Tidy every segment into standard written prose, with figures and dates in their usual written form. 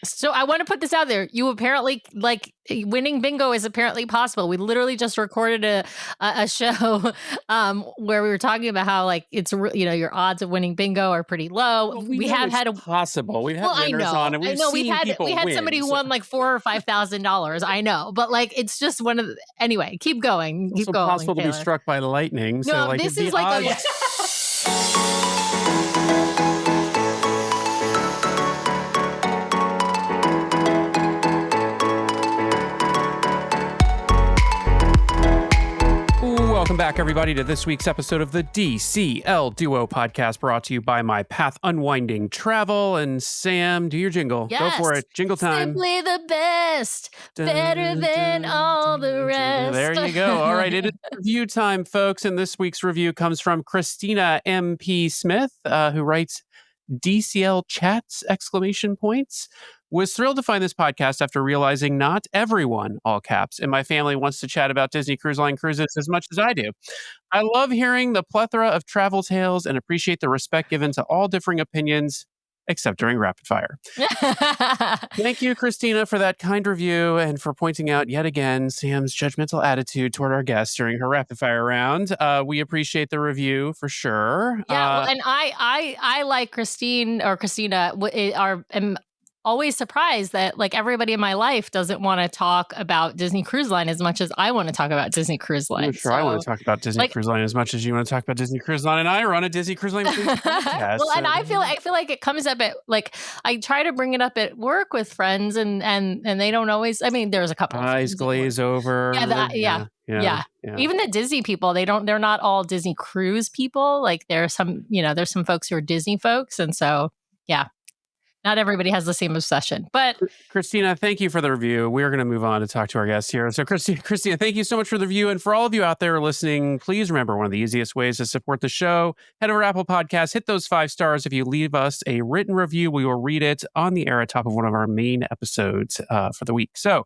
So I want to put this out there. You apparently winning bingo is apparently possible. We literally just recorded a show where we were talking about how it's your odds of winning bingo are pretty low. Well, we have had a possible. We've had well, winners on, and we've seen people we had win, somebody who won like $4,000 or $5,000. I know, but it's just one of the, anyway. Keep going. It's also possible to be struck by lightning. No, so this is like Welcome back, everybody, to this week's episode of the DCL Duo podcast, brought to you by My Path Unwinding Travel. And Sam, do your jingle. Yes. Go for it. Jingle time. Simply the best. Better than all the rest. There you go. All right. It is review time, folks. And this week's review comes from Christina M.P. Smith, who writes DCL chats, ! Was thrilled to find this podcast after realizing not everyone, all caps, in my family wants to chat about Disney Cruise Line cruises as much as I do. I love hearing the plethora of travel tales and appreciate the respect given to all differing opinions, except during rapid fire. Thank you, Christina, for that kind review and for pointing out yet again Sam's judgmental attitude toward our guests during her rapid fire round. We appreciate the review for sure. Yeah, and I like Christina am always surprised that everybody in my life doesn't want to talk about Disney Cruise Line as much as I want to talk about Disney Cruise Line. I'm sure I want to talk about Disney Cruise Line as much as you want to talk about Disney Cruise Line, and I run a Disney Cruise Line podcast. Well, and I feel like it comes up at I try to bring it up at work with friends, and they don't always. I mean, there's a couple eyes glaze over. Yeah. Even the Disney people, they're not all Disney Cruise people. There's some folks who are Disney folks, and so yeah. Not everybody has the same obsession, but Christina, thank you for the review. We're going to move on to talk to our guests here. So Christina, thank you so much for the review. And for all of you out there listening, please remember one of the easiest ways to support the show. Head over to Apple Podcasts, hit those 5 stars. If you leave us a written review, we will read it on the air at top of one of our main episodes for the week. So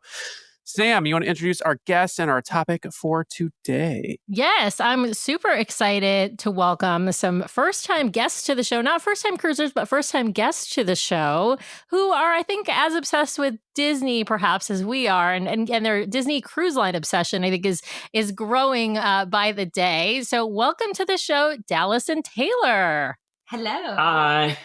Sam, you want to introduce our guests and our topic for today? Yes, I'm super excited to welcome some first-time guests to the show. Not first-time cruisers, but first-time guests to the show who are, I think, as obsessed with Disney perhaps as we are. And their Disney Cruise Line obsession, I think, is growing by the day. So welcome to the show, Dallas and Taylor. Hello. Hi.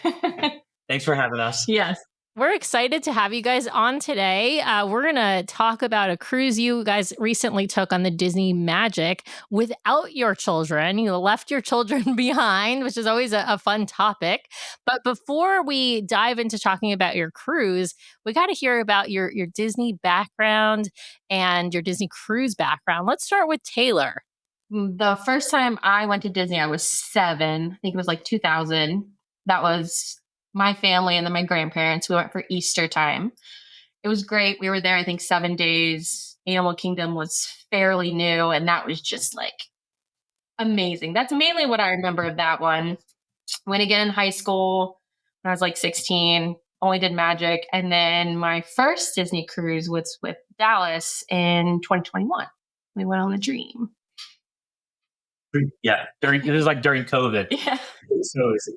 Thanks for having us. Yes. We're excited to have you guys on today. We're going to talk about a cruise you guys recently took on the Disney Magic without your children. You left your children behind, which is always a fun topic. But before we dive into talking about your cruise, we got to hear about your Disney background and your Disney cruise background. Let's start with Taylor. The first time I went to Disney, I was 7. I think it was 2000. That was my family and then my grandparents. We went for Easter time. It was great. We were there, I think, 7 days. Animal Kingdom was fairly new, and that was just amazing. That's mainly what I remember of that one. Went again in high school when I was 16, only did Magic. And then my first Disney cruise was with Dallas in 2021. We went on the Dream. Yeah, it was during COVID. Yeah. So it was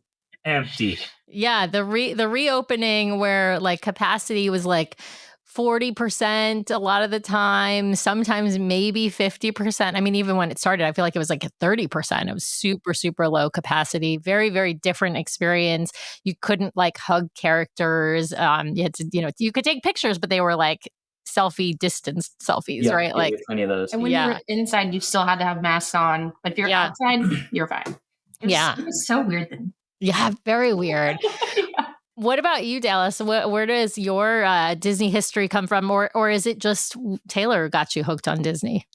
empty. Yeah, the reopening where capacity was 40% a lot of the time, sometimes maybe 50%. I mean, even when it started, I feel like it was 30%. It was super, super low capacity. Very, very different experience. You couldn't hug characters. You had to, you could take pictures, but they were selfie distance selfies, right? Plenty of those. And when you were inside, you still had to have masks on. But if you're outside, you're fine. It was so weird then. Yeah, very weird. Yeah. What about you, Dallas? Where does your Disney history come from? Or is it just Taylor got you hooked on Disney?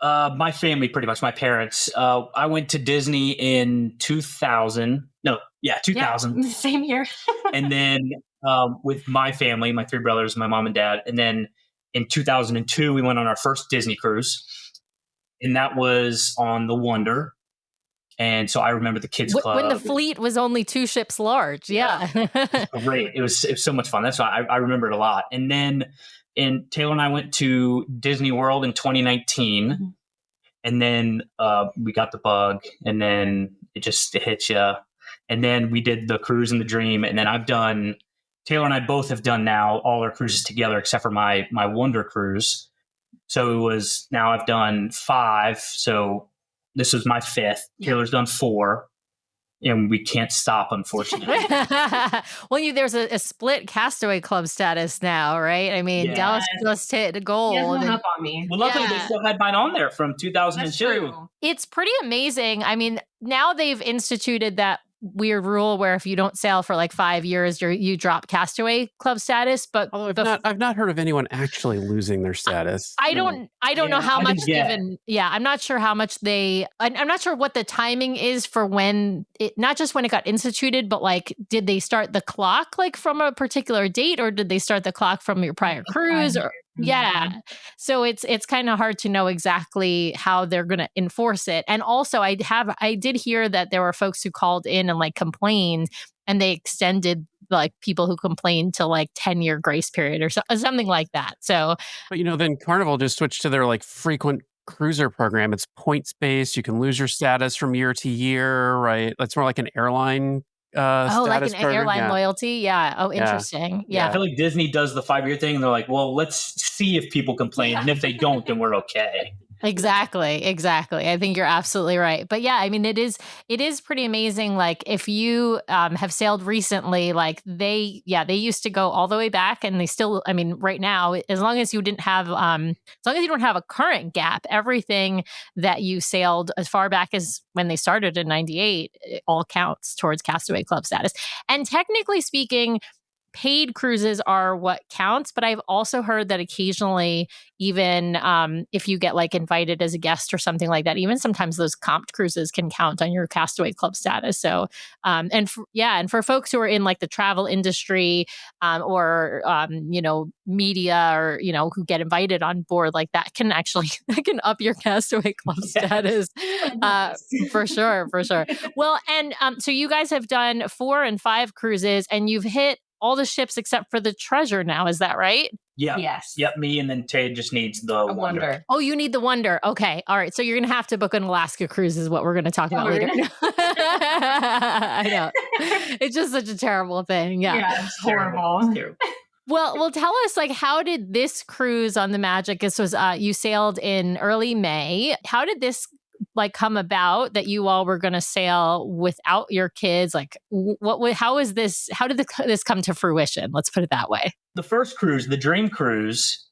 My family, pretty much, my parents. I went to Disney in 2000. 2000. Yeah, same year. And then with my family, my 3 brothers, my mom and dad. And then in 2002, we went on our first Disney cruise. And that was on the Wonder. And so I remember the kids club. When the fleet was only 2 ships large. Yeah. Great. It was so much fun. That's why I remember it a lot. And then Taylor and I went to Disney World in 2019. Mm-hmm. And then we got the bug. And then it hit you. And then we did the cruise and the Dream. And then I've done Taylor and I both have done now all our cruises together except for my Wonder cruise. So it was, now I've done 5. So this was my 5th. Taylor's done 4. And we can't stop, unfortunately. Well, there's a split Castaway Club status now, right? I mean, Dallas just hit gold. He hasn't hung up on me. Well, luckily they still had mine on there from 2002. That's true. It's pretty amazing. I mean, now they've instituted that weird rule where if you don't sail for like 5 years, you drop Castaway Club status. But Although I've not heard of anyone actually losing their status. I don't know how much I'm not sure how much I'm not sure what the timing is for when it, not just when it got instituted, but like, did they start the clock like from a particular date, or did they start the clock from your prior cruise? Or so it's kind of hard to know exactly how they're going to enforce it. And also I did hear that there were folks who called in and like complained, and they extended like people who complained to like 10-year grace period or something like that. So, but then Carnival just switched to their like frequent cruiser program. It's points based. You can lose your status from year to year, right? It's more like an airline like an program. airline loyalty. Yeah. Oh, interesting. Yeah. I feel like Disney does the 5-year thing, and they're like, well, let's see if people complain, and if they don't, then we're okay. Exactly. I think you're absolutely right. But yeah, I mean, it is pretty amazing. Like if you have sailed recently, like they used to go all the way back, and they still, I mean, right now, as long as you don't have a current gap, everything that you sailed as far back as when they started in 98, it all counts towards Castaway Club status. And technically speaking, paid cruises are what counts, but I've also heard that occasionally, even if you get like invited as a guest or something like that, even sometimes those comped cruises can count on your Castaway Club status. So, and for folks who are in like the travel industry or media, or who get invited on board, like that can up your Castaway Club status for sure. Well, and so you guys have done 4 and 5 cruises, and you've hit all the ships except for the Treasure now. Is that right? Yeah. Yes. Yep. Me, and then Tay just needs the Wonder. Oh, you need the Wonder. Okay. All right. So you're going to have to book an Alaska cruise is what we're going to talk about later. I know. It's just such a terrible thing. Yeah. It's horrible. It's terrible. Well, tell us, like, how did this cruise on the Magic, this was, you sailed in early May. How did this like come about that you all were going to sail without your kids? Like how did this come to fruition? Let's put it that way. The first cruise, the Dream Cruise.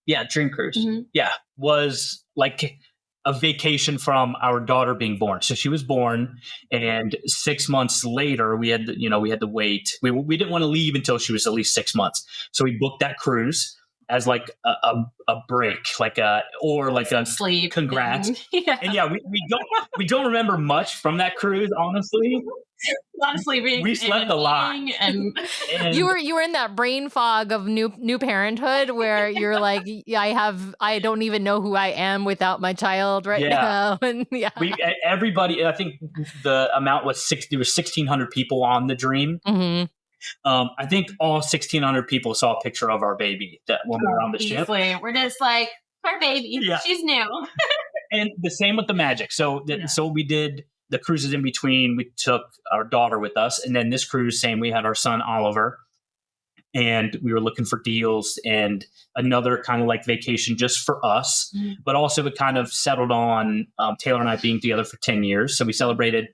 Yeah. Dream Cruise. Mm-hmm. Yeah. Was like a vacation from our daughter being born. So she was born, and 6 months later we had to wait. We didn't want to leave until she was at least 6 months. So we booked that cruise as like a break, like a sleep. Congrats. Yeah. And we don't remember much from that cruise, honestly. A lot of sleeping. We slept a lot. And you were in that brain fog of new parenthood where you're like, I don't even know who I am without my child now. And everybody, I think the amount was there was 1,600 people on the Dream. Mm-hmm. I think all 1,600 people saw a picture of our baby when we were on the ship. We're just like, our baby, she's new. And the same with the Magic. So we did the cruises in between. We took our daughter with us, and then this cruise, same. We had our son Oliver, and we were looking for deals and another kind of like vacation just for us. Mm-hmm. But also it kind of settled on Taylor and I being together for 10 years. So we celebrated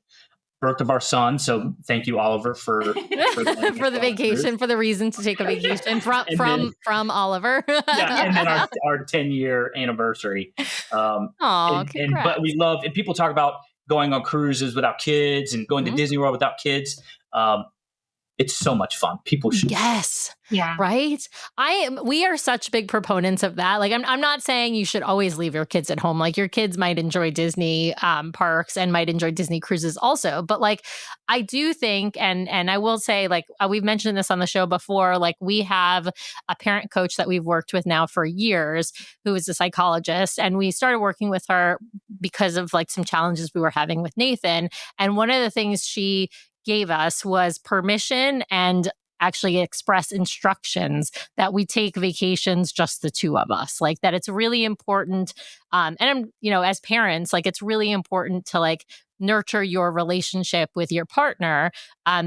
birth of our son. So thank you, Oliver, for the vacation, for the reason to take a vacation from Oliver. And then our 10-year anniversary. But we love, and people talk about going on cruises without kids and going to Disney World without kids. It's so much fun. People should. Yes. Yeah. Right. We are such big proponents of that. Like, I'm not saying you should always leave your kids at home. Like, your kids might enjoy Disney parks and might enjoy Disney cruises also. But like, I do think, and I will say, like, we've mentioned this on the show before, like, we have a parent coach that we've worked with now for years, who is a psychologist. And we started working with her because of like some challenges we were having with Nathan. And one of the things she gave us was permission and actually express instructions that we take vacations just the two of us. Like, that it's really important. And I'm, as parents, like, it's really important to like nurture your relationship with your partner,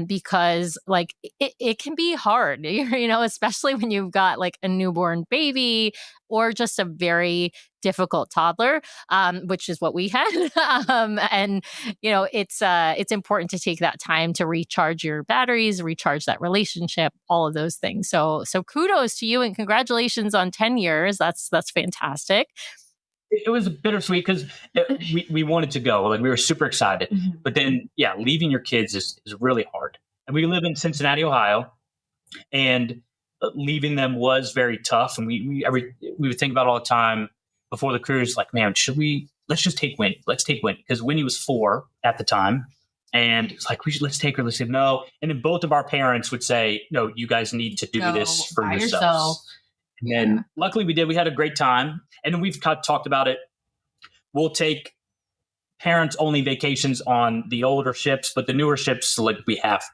because like it can be hard, especially when you've got like a newborn baby or just a very difficult toddler, which is what we had. And it's important to take that time to recharge your batteries, recharge that relationship, all of those things. So kudos to you and congratulations on 10 years. That's fantastic. It was bittersweet because we wanted to go. Like we were super excited. Mhm. But then, yeah, leaving your kids is really hard. And we live in Cincinnati, Ohio, and leaving them was very tough. And we would think about it all the time before the cruise, like, man, let's just take Winnie. Let's take Winnie. Because Winnie was 4 at the time. And it's like, let's take her. Let's say no. And then both of our parents would say, no, you guys need to do Go this for by yourselves. yourself. And then luckily we did. We had a great time. And then we've talked about it. We'll take parents only vacations on the older ships, but the newer ships, like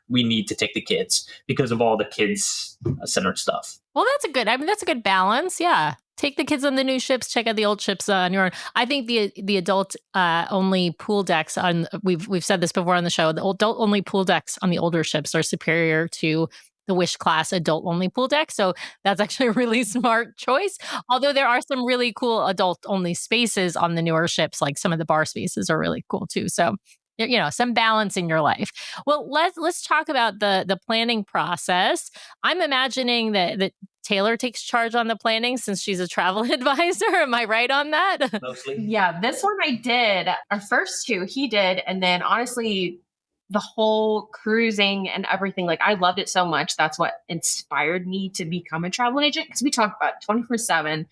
we need to take the kids because of all the kids centered stuff. Well, that's a good balance. Yeah. Take the kids on the new ships, check out the old ships on your own. I think the adult only pool decks we've said this before on the show, the adult only pool decks on the older ships are superior to the Wish class adult only pool deck. So that's actually a really smart choice. Although there are some really cool adult only spaces on the newer ships, like some of the bar spaces are really cool too. So some balance in your life. Well, let's talk about the planning process. I'm imagining that Taylor takes charge on the planning since she's a travel advisor. Am I right on that? Mostly. Yeah, this one I did. Our first 2, he did. And then honestly, the whole cruising and everything, like I loved it so much. That's what inspired me to become a travel agent because we talk about it 24/7.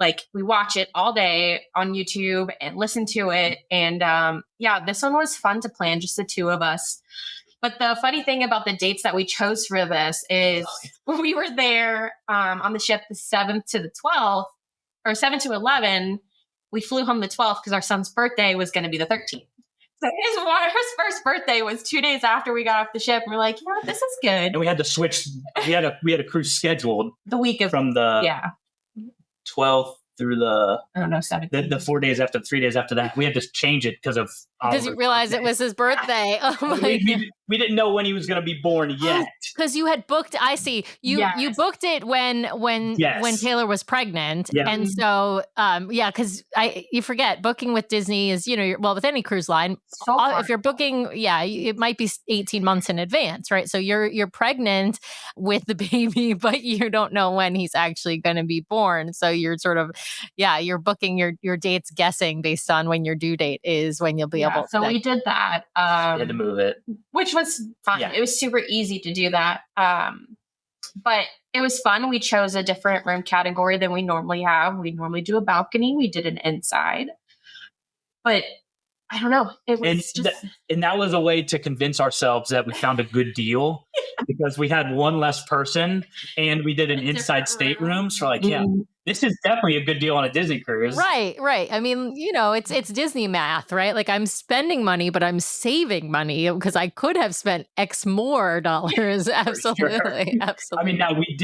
Like we watch it all day on YouTube and listen to it. And this one was fun to plan, just the 2 of us. But the funny thing about the dates that we chose for this is when we were there on the ship the 7th to the 12th, or 7 to 11, we flew home the 12th because our son's birthday was going to be the 13th. So his first birthday was 2 days after we got off the ship. And we're like, this is good. And we had to switch. We had a cruise scheduled The week of from the 12th through the 17th. the 4 days after, 3 days after that. We had to change it because of Because you realized it was his birthday. Oh my God. We didn't know when he was going to be born yet. Because you had booked, I see. You booked it when Taylor was pregnant. Yeah. And so, because you forget, booking with Disney is, with any cruise line, if you're booking, it might be 18 months in advance, right? So you're pregnant with the baby, but you don't know when he's actually going to be born. So you're sort of, you're booking your dates guessing based on when your due date is, when you'll be able to. So we did that. We had to move it. Which was fun. Yeah. It was super easy to do that. But it was fun. We chose a different room category than we normally have. We normally do a balcony. We did an inside. But I don't know. It was and that was a way to convince ourselves that we found a good deal because we had one less person and we did an inside stateroom. So like, this is definitely a good deal on a Disney cruise. Right. I mean, it's Disney math, right? Like I'm spending money, but I'm saving money because I could have spent X more dollars. Absolutely. Sure. Absolutely. I mean, now we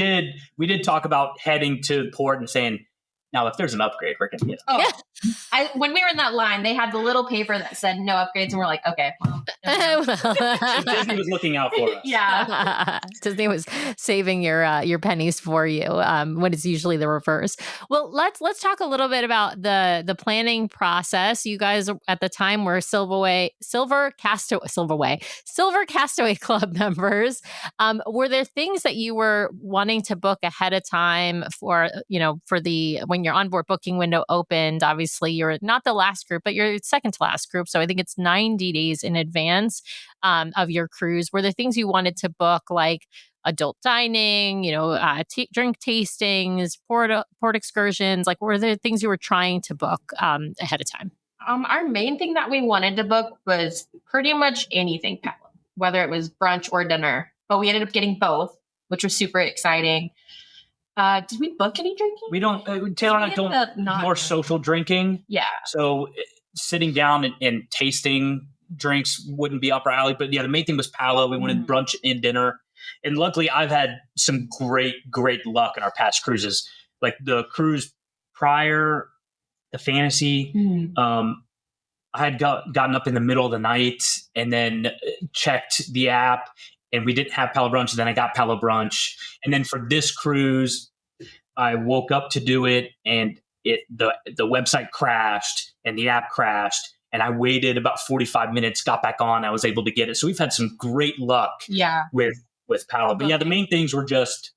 did talk about heading to port and saying, now if there's an upgrade, we're going to get it. When we were in that line, they had the little paper that said no upgrades, and we're like, okay. So Disney was looking out for us. Yeah. Disney was saving your pennies for you when it's usually the reverse. Well, let's talk a little bit about the planning process. You guys at the time were Silver Castaway Club members. Were there things that you were wanting to book ahead of time for when your onboard booking window opened? Obviously, you're not the last group, but you're second to last group. So I think it's 90 days in advance of your cruise. Were there things you wanted to book, like adult dining, drink tastings, port excursions? Like, were there things you were trying to book ahead of time? Our main thing that we wanted to book was pretty much anything Palo, whether it was brunch or dinner. But we ended up getting both, which was super exciting. Did we book any drinking? We don't. Taylor and I don't. More social drinking. Yeah. So sitting down and tasting drinks wouldn't be up our alley. But the main thing was Palo. We wanted brunch and dinner. And luckily, I've had some great luck in our past cruises. Like the cruise prior, the Fantasy. I had gotten up in the middle of the night and then checked the app, and we didn't have Palo brunch. And then I got Palo brunch, and then for this cruise, I woke up to do it, and the website crashed and the app crashed. And I waited about 45 minutes, got back on. I was able to get it. So we've had some great luck with Palo. But yeah, the main things were just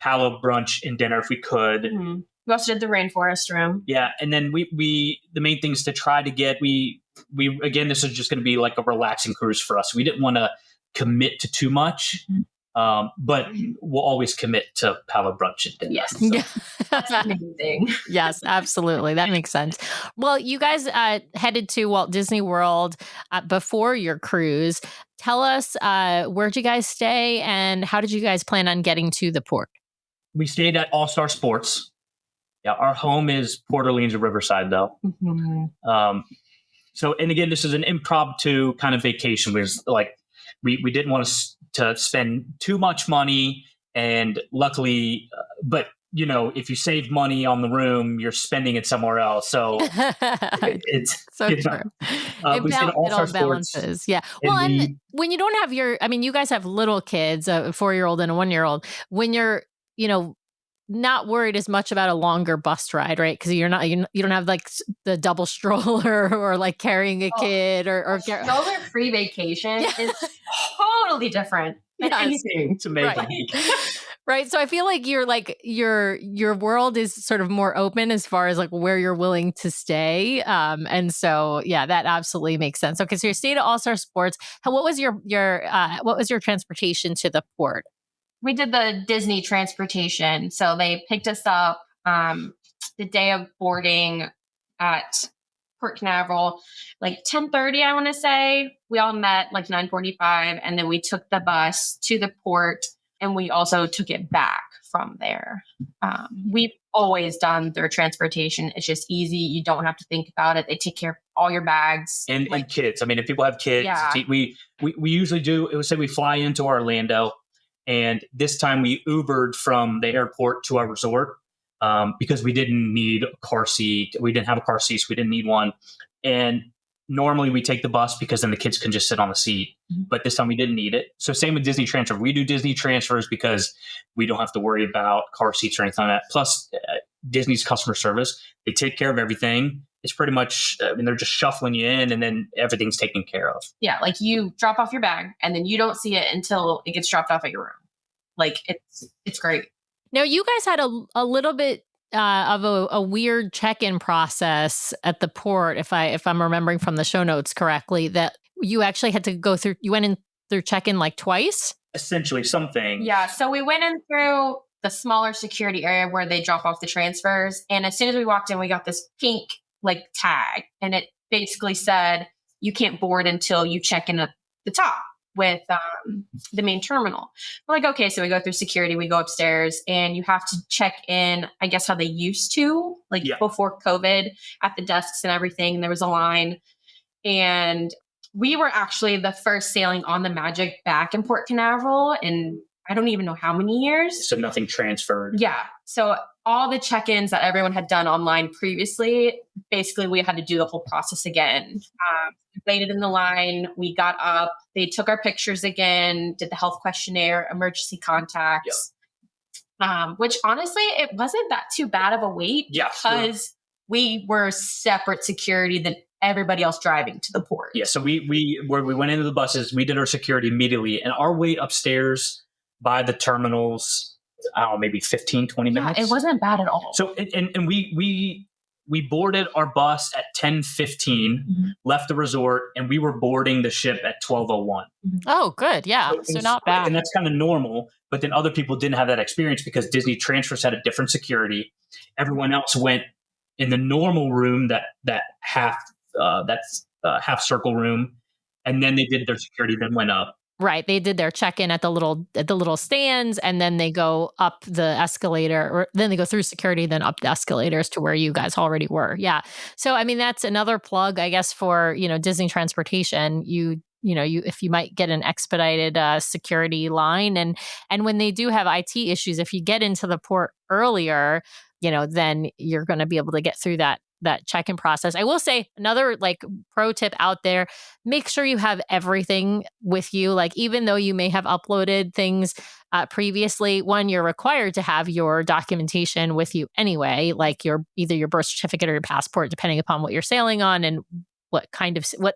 Palo brunch and dinner if we could. Mm-hmm. We also did the rainforest room. Yeah. And then we the main things to try to get, we again, this is just going to be like a relaxing cruise for us. We didn't want to commit to too much. But we'll always commit to Palo brunch and dinner. Yes. So. That's amazing. Yes, absolutely. That makes sense. Well, you guys headed to Walt Disney World before your cruise. Tell us, where'd you guys stay and how did you guys plan on getting to the port? We stayed at All Star Sports. Yeah, our home is Port Orleans or Riverside, though. Mm-hmm. So, and again, this is an impromptu kind of vacation. We didn't want to spend too much money, and luckily, but you know, if you save money on the room, you're spending it somewhere else. So it's so you know, true. we stayed at All Star Sports. Balances. Yeah. Well, and when you don't have you guys have little kids, a 4-year-old and a 1-year-old. When you're, not worried as much about a longer bus ride, right? Because you don't have like the double stroller or like carrying a kid or stroller-free vacation is totally different than anything. It's amazing. Right. Right. So I feel like your world is sort of more open as far as like where you're willing to stay. And so yeah, that absolutely makes sense. Okay, so you stayed at All Star Sports. What was your transportation to the port? We did the Disney transportation. So they picked us up the day of boarding at Port Canaveral, like 10:30, I want to say. We all met like 9:45, and then we took the bus to the port, and we also took it back from there. We've always done their transportation. It's just easy. You don't have to think about it. They take care of all your bags. And kids. I mean, if people have kids, we usually do, it would say we fly into Orlando. And this time we Ubered from the airport to our resort because we didn't need a car seat. We didn't have a car seat, so we didn't need one. And normally we take the bus because then the kids can just sit on the seat. Mm-hmm. But this time we didn't need it. So same with Disney Transfer. We do Disney transfers because we don't have to worry about car seats or anything like that. Plus, Disney's customer service, they take care of everything. It's pretty much, they're just shuffling you in and then everything's taken care of. Yeah, like you drop off your bag and then you don't see it until it gets dropped off at your room. Like it's great. Now, you guys had a little bit of a weird check-in process at the port, if I'm remembering from the show notes correctly, that you actually had to go through, you went in through check-in like twice? Essentially something. Yeah, so we went in through the smaller security area where they drop off the transfers. And as soon as we walked in, we got this pink like tag, and it basically said you can't board until you check in at the top with the main terminal. We're like, okay, so we go through security, we go upstairs, and you have to check in, I guess how they used to, before COVID, at the desks and everything. There was a line, and we were actually the first sailing on the Magic back in Port Canaveral in I don't even know how many years. So nothing transferred. Yeah. So all the check-ins that everyone had done online previously, basically we had to do the whole process again. We waited in the line. We got up. They took our pictures again, did the health questionnaire, emergency contacts, which honestly, it wasn't that too bad of a wait because we were separate security than everybody else driving to the port. Yeah. So we went into the buses, we did our security immediately, and our wait upstairs by the terminals, I don't know, maybe 15, 20 minutes. Yeah, it wasn't bad at all. So, and we boarded our bus at 10:15, left the resort, and we were boarding the ship at 12:01. Oh, good. Yeah. So not bad. And that's kind of normal. But then other people didn't have that experience because Disney Transfers had a different security. Everyone else went in the normal room, that half circle room. And then they did their security, then went up. Right. They did their check-in at the little stands, and then they go up the escalator, or then they go through security, then up the escalators to where you guys already were. Yeah. So, I mean, that's another plug, I guess, for, Disney transportation. You if you might get an expedited security line, and when they do have IT issues, if you get into the port earlier, then you're going to be able to get through that that check-in process. I will say another like pro tip out there, make sure you have everything with you. Like even though you may have uploaded things previously, one, you're required to have your documentation with you anyway, like either your birth certificate or your passport, depending upon what you're sailing on and what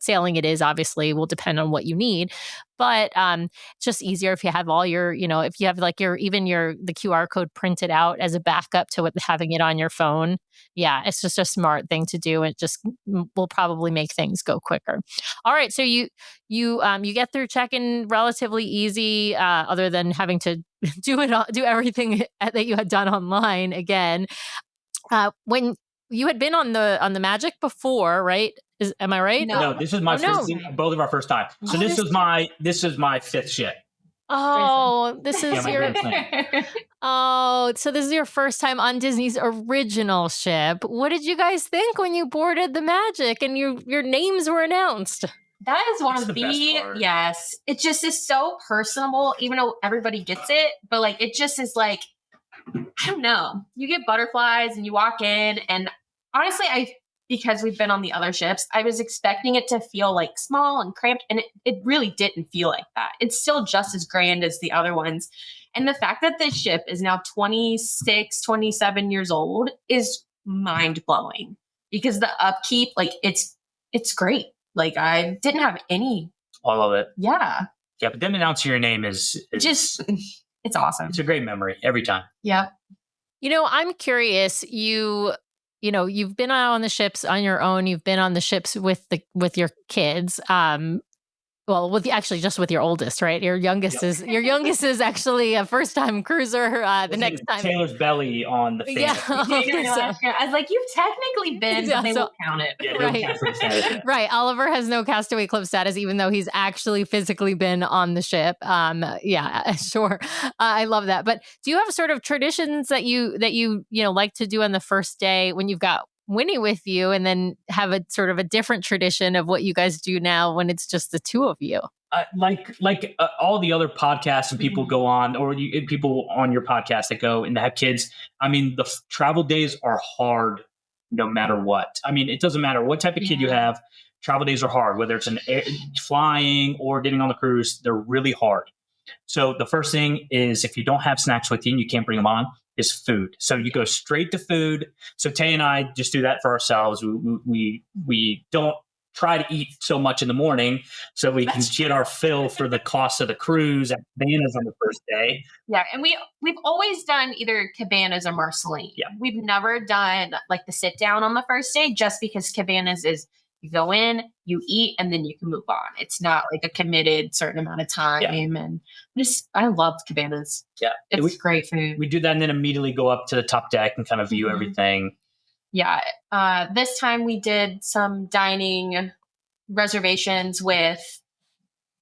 sailing it is, obviously will depend on what you need. But it's just easier if you have all your, if you have like the QR code printed out as a backup to having it on your phone. Yeah, it's just a smart thing to do. It just will probably make things go quicker. All right, so you get through check-in relatively easy, other than having to do everything that you had done online again. When you had been on the Magic before, right? Am I right? No. No, this is my first, both of our first time. So this is my fifth ship. Oh, this is Yeah, my so this is your first time on Disney's original ship. What did you guys think when you boarded the Magic and your names were announced? That is one That's of the best part. yes. It just is so personable, even though everybody gets it. But like, it just is like, I don't know. You get butterflies and you walk in, and honestly, because we've been on the other ships, I was expecting it to feel like small and cramped, and it really didn't feel like that. It's still just as grand as the other ones. And the fact that this ship is now 26, 27 years old is mind blowing, because the upkeep, like it's great. Like I didn't have any. All of it. Yeah. Yeah, but them announcing your name is Just, it's awesome. it's a great memory every time. Yeah. I'm curious. You've been out on the ships on your own. You've been on the ships with your kids. Just with your oldest, right? Your youngest is actually a first-time cruiser. The next time, Taylor's belly on the fan. I was like, you've technically been, but they won't count it. Yeah, Right. count for the status. Right. Oliver has no Castaway Club status, even though he's actually physically been on the ship. Sure. I love that. But do you have sort of traditions that you like to do on the first day when you've got Winnie with you, and then have a sort of a different tradition of what you guys do now when it's just the two of you? Like all the other podcasts and people go on, or people on your podcast that go and have kids. I mean, the travel days are hard no matter what. I mean, it doesn't matter what type of kid you have. Travel days are hard, whether it's flying or getting on the cruise. They're really hard. So the first thing is, if you don't have snacks with you and you can't bring them on, is food. So you go straight to food. So Tay and I just do that for ourselves. We don't try to eat so much in the morning, so we can get our fill for the cost of the cruise at Cabanas on the first day. Yeah, and we've always done either Cabanas or Marceline. Yeah. We've never done like the sit down on the first day, just because Cabanas is you go in, you eat, and then you can move on. It's not like a committed certain amount of time. Yeah. And I love Cabanas. Yeah. It's great food. We do that and then immediately go up to the top deck and kind of view everything. Yeah. This time we did some dining reservations with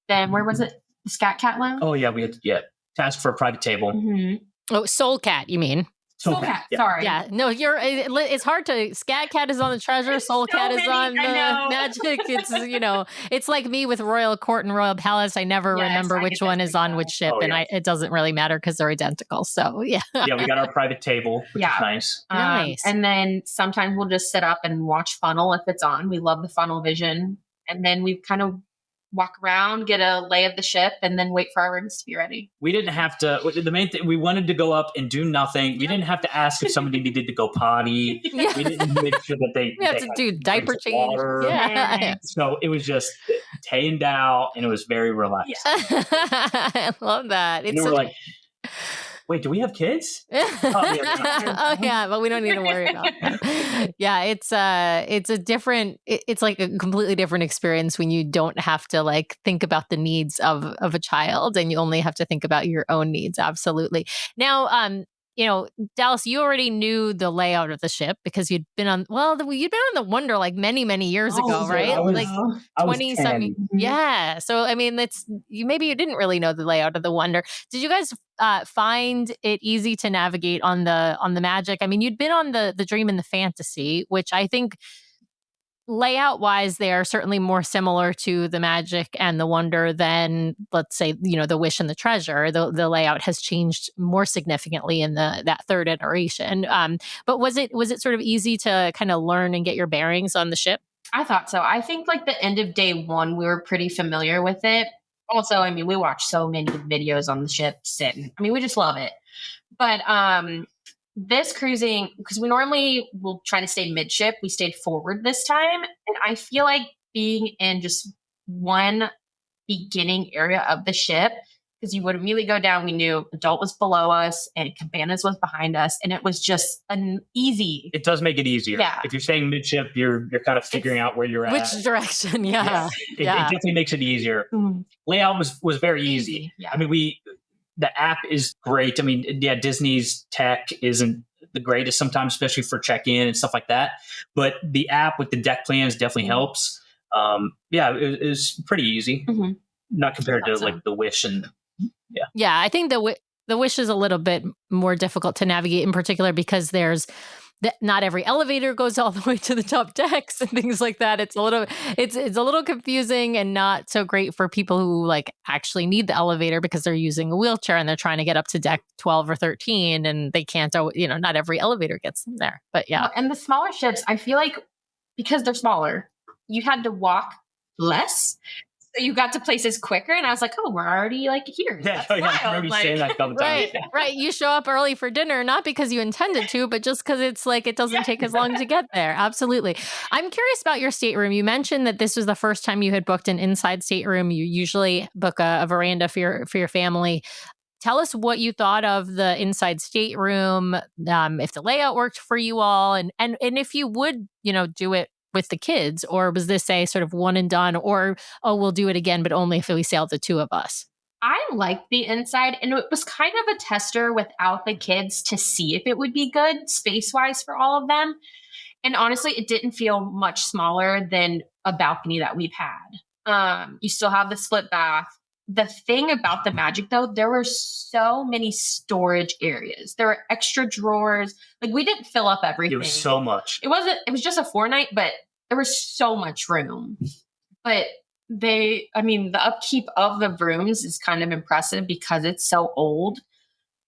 them. Where was it? The Scat Cat Lounge? Oh, yeah. We had task for a private table. Mm-hmm. Oh, Soul Cat, you mean? Soul Cat. Sorry. Yeah. No, it's hard to. Scat Cat is on the Treasure. Soul Cat is on the Magic. It's it's like me with Royal Court and Royal Palace. I never remember which one is on which ship, and it doesn't really matter because they're identical. So yeah. Yeah, we got our private table, which is nice. Nice. And then sometimes we'll just sit up and watch Funnel if it's on. We love the Funnel vision, and then we kind of walk around, get a lay of the ship, and then wait for our rooms to be ready. We didn't have to. The main thing, we wanted to go up and do nothing. We didn't have to ask if somebody needed to go potty. Yeah. We didn't make sure that they have to do diaper change. Water. Yeah. So it was just Tay and Dow, and it was very relaxed. I love that. And we're like, wait, do we have kids? Oh yeah, but we don't need to worry about it. Yeah, it's a different. It's like a completely different experience when you don't have to like think about the needs of a child, and you only have to think about your own needs. Absolutely. Now, Dallas, you already knew the layout of the ship because you'd been on the Wonder like many years ago, right? Like 20-something. Yeah. So I mean, maybe you didn't really know the layout of the Wonder. Did you guys find it easy to navigate on the Magic? I mean, you'd been on the Dream and the Fantasy, which I think layout wise, they are certainly more similar to the Magic and the Wonder than, let's say, the Wish and the Treasure. The layout has changed more significantly in that third iteration. But was it sort of easy to kind of learn and get your bearings on the ship? I thought so. I think like the end of day one, we were pretty familiar with it. Also, I mean, we watched so many videos on the ship sitting. I mean, we just love it. But this cruising, because we normally will try to stay midship, we stayed forward this time. And I feel like being in just one beginning area of the ship, because you would immediately go down, we knew Adult was below us and Cabanas was behind us. And it was just an easy. It does make it easier. Yeah. If you're staying midship, you're kind of figuring out where you're at. Which direction? Yeah. It definitely makes it easier. Mm. Layout was very easy. Yeah. I mean, the app is great. I mean, yeah, Disney's tech isn't the greatest sometimes, especially for check-in and stuff like that. But the app with the deck plans definitely helps. It was pretty easy. Mm-hmm. Not compared to like the Wish and Yeah, I think the Wish is a little bit more difficult to navigate, in particular because there's not every elevator goes all the way to the top decks and things like that. It's a little confusing and not so great for people who like actually need the elevator because they're using a wheelchair and they're trying to get up to deck 12 or 13 and they can't. Not every elevator gets them there. But yeah, and the smaller ships, I feel like because they're smaller, you had to walk less. So you got to places quicker, and I was like, "Oh, we're already like here." Yeah, I remember you saying that all the time. Right. You show up early for dinner, not because you intended to, but just because it's like it doesn't take as long to get there. Absolutely. I'm curious about your stateroom. You mentioned that this was the first time you had booked an inside stateroom. You usually book a veranda for your family. Tell us what you thought of the inside stateroom, if the layout worked for you all, and if you would, do it with the kids, or was this a sort of one and done, or, oh, we'll do it again, but only if we sail the two of us? I liked the inside, and it was kind of a tester without the kids to see if it would be good space-wise for all of them. And honestly, it didn't feel much smaller than a balcony that we've had. You still have the split bath. The thing about the Magic, though, there were so many storage areas. There were extra drawers. Like, we didn't fill up everything. It was so much. It was just a 4-night, but there was so much room. But the upkeep of the rooms is kind of impressive because it's so old.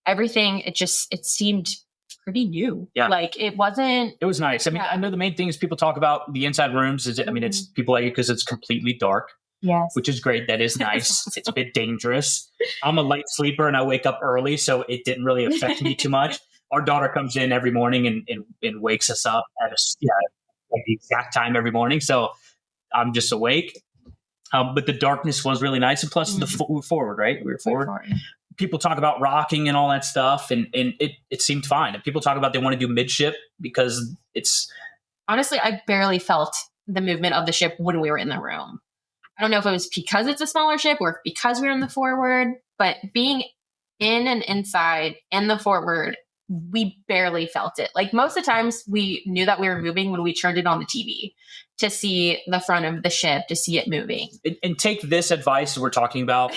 Everything, it seemed pretty new. Yeah. Like, it was nice. I mean, I know the main things people talk about the inside rooms is, it's people like it because it's completely dark. Yes. Which is great. That is nice. It's a bit dangerous. I'm a light sleeper and I wake up early, so it didn't really affect me too much. Our daughter comes in every morning and wakes us up at like the exact time every morning. So I'm just awake. But the darkness was really nice. And plus we were forward, right? We were forward. People talk about rocking and all that stuff. And it seemed fine. And people talk about they want to do midship because it's... Honestly, I barely felt the movement of the ship when we were in the room. I don't know if it was because it's a smaller ship or because we were in the forward, but being in and inside and the forward, we barely felt it. Like, most of the times we knew that we were moving when we turned it on the TV to see the front of the ship, to see it moving. And take this advice we're talking about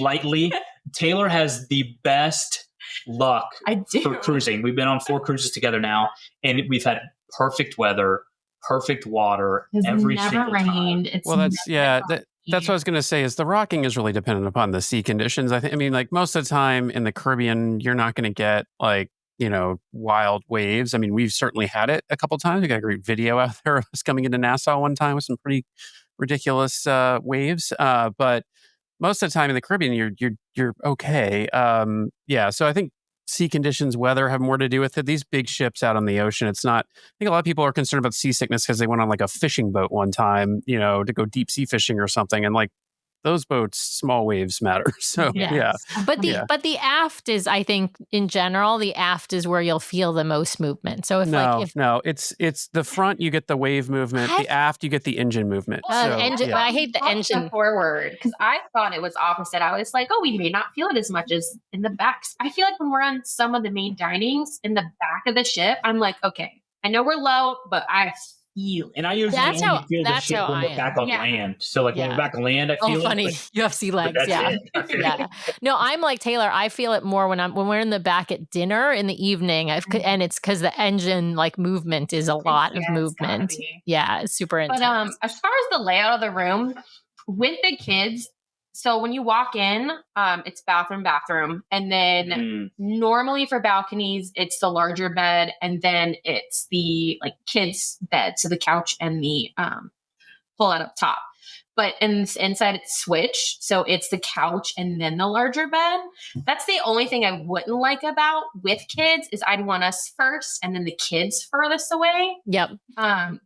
lightly. Taylor has the best luck for cruising. We've been on 4 cruises together now, and we've had perfect weather, perfect water every single time. That's what I was going to say is the rocking is really dependent upon the sea conditions. Like most of the time in the Caribbean, you're not going to get like, wild waves. I mean, we've certainly had it a couple times. We got a great video out there of us coming into Nassau one time with some pretty ridiculous waves. But most of the time in the Caribbean, you're okay. So I think sea conditions, weather have more to do with it. These big ships out on the ocean, it's not... I think a lot of people are concerned about seasickness because they went on like a fishing boat one time, to go deep sea fishing or something. And like those boats, small waves matter. So yeah. But the aft is, I think, in general, the aft is where you'll feel the most movement. So it's the front, you get the wave movement. What? The aft, you get the engine movement. I hate the engine forward because I thought it was opposite. I was like, oh, we may not feel it as much as in the back. I feel like when we're on some of the main dinings in the back of the ship, I'm like, okay, I know we're low, but I And I usually That's only how- feel the that's shit how when I we're back am. on Yeah. land. So like when Yeah. we're back on land, I feel funny. it. UFC But legs. that's Yeah. it. I feel Yeah. No, I'm like Taylor. I feel it more when we're in the back at dinner in the evening, and it's because the engine like movement is a lot of yeah, it's gotta movement. be. Yeah, it's super intense. But as far as the layout of the room with the kids, so when you walk in, it's bathroom, and then Mm. normally for balconies, it's the larger bed, and then it's the like kids' bed, so the couch and the pull out up top. But inside it's switched, so it's the couch and then the larger bed. That's the only thing I wouldn't like about with kids is I'd want us first and then the kids furthest away. Yep. You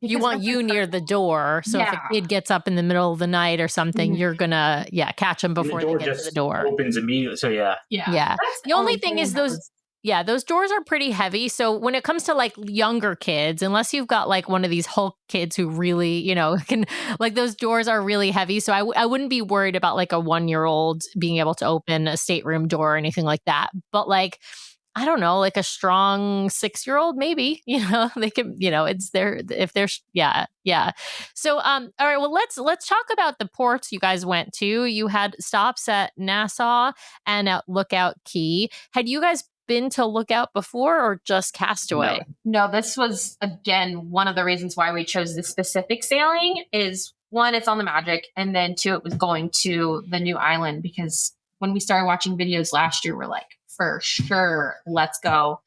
Because want with you the- near the door, so if a Yeah. kid gets up in the middle of the night or something, Mhm. you're gonna catch them And the before door they get to just the door. opens immediately. So yeah. Yeah. That's The only thing is that those was- those doors are pretty heavy. So when it comes to like younger kids, unless you've got like one of these Hulk kids who really, can like those doors are really heavy. So I wouldn't be worried about like a 1-year-old being able to open a stateroom door or anything like that. But like, I don't know, like a strong 6-year-old, maybe, they can, it's their, if they're, yeah. So, all right, well, let's talk about the ports you guys went to. You had stops at Nassau and at Lookout Cay. Had you guys been to Lookout before or just Castaway? No, this was again one of the reasons why we chose this specific sailing is one, it's on the Magic, and then two, it was going to the new island because when we started watching videos last year, we're like, for sure, let's go.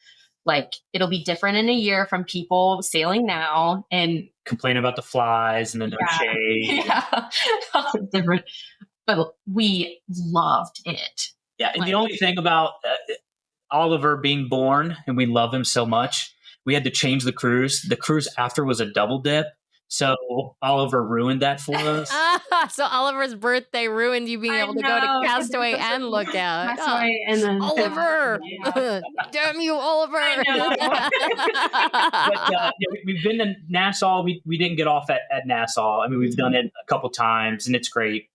Like it'll be different in a year from people sailing now and Complain about the flies and the no shade. yeah, different. But we loved it. Yeah. And the Like- only thing about Oliver being born, and we love him so much, we had to change the cruise. The cruise after was a double dip. So Oliver ruined that for us. So Oliver's birthday ruined you being I able to go know, to 'cause Castaway it's and Lookout. Castaway and then Oliver! Yeah. Damn you, Oliver! But we've been to Nassau. We didn't get off at Nassau. I mean, we've done it a couple times, and it's great.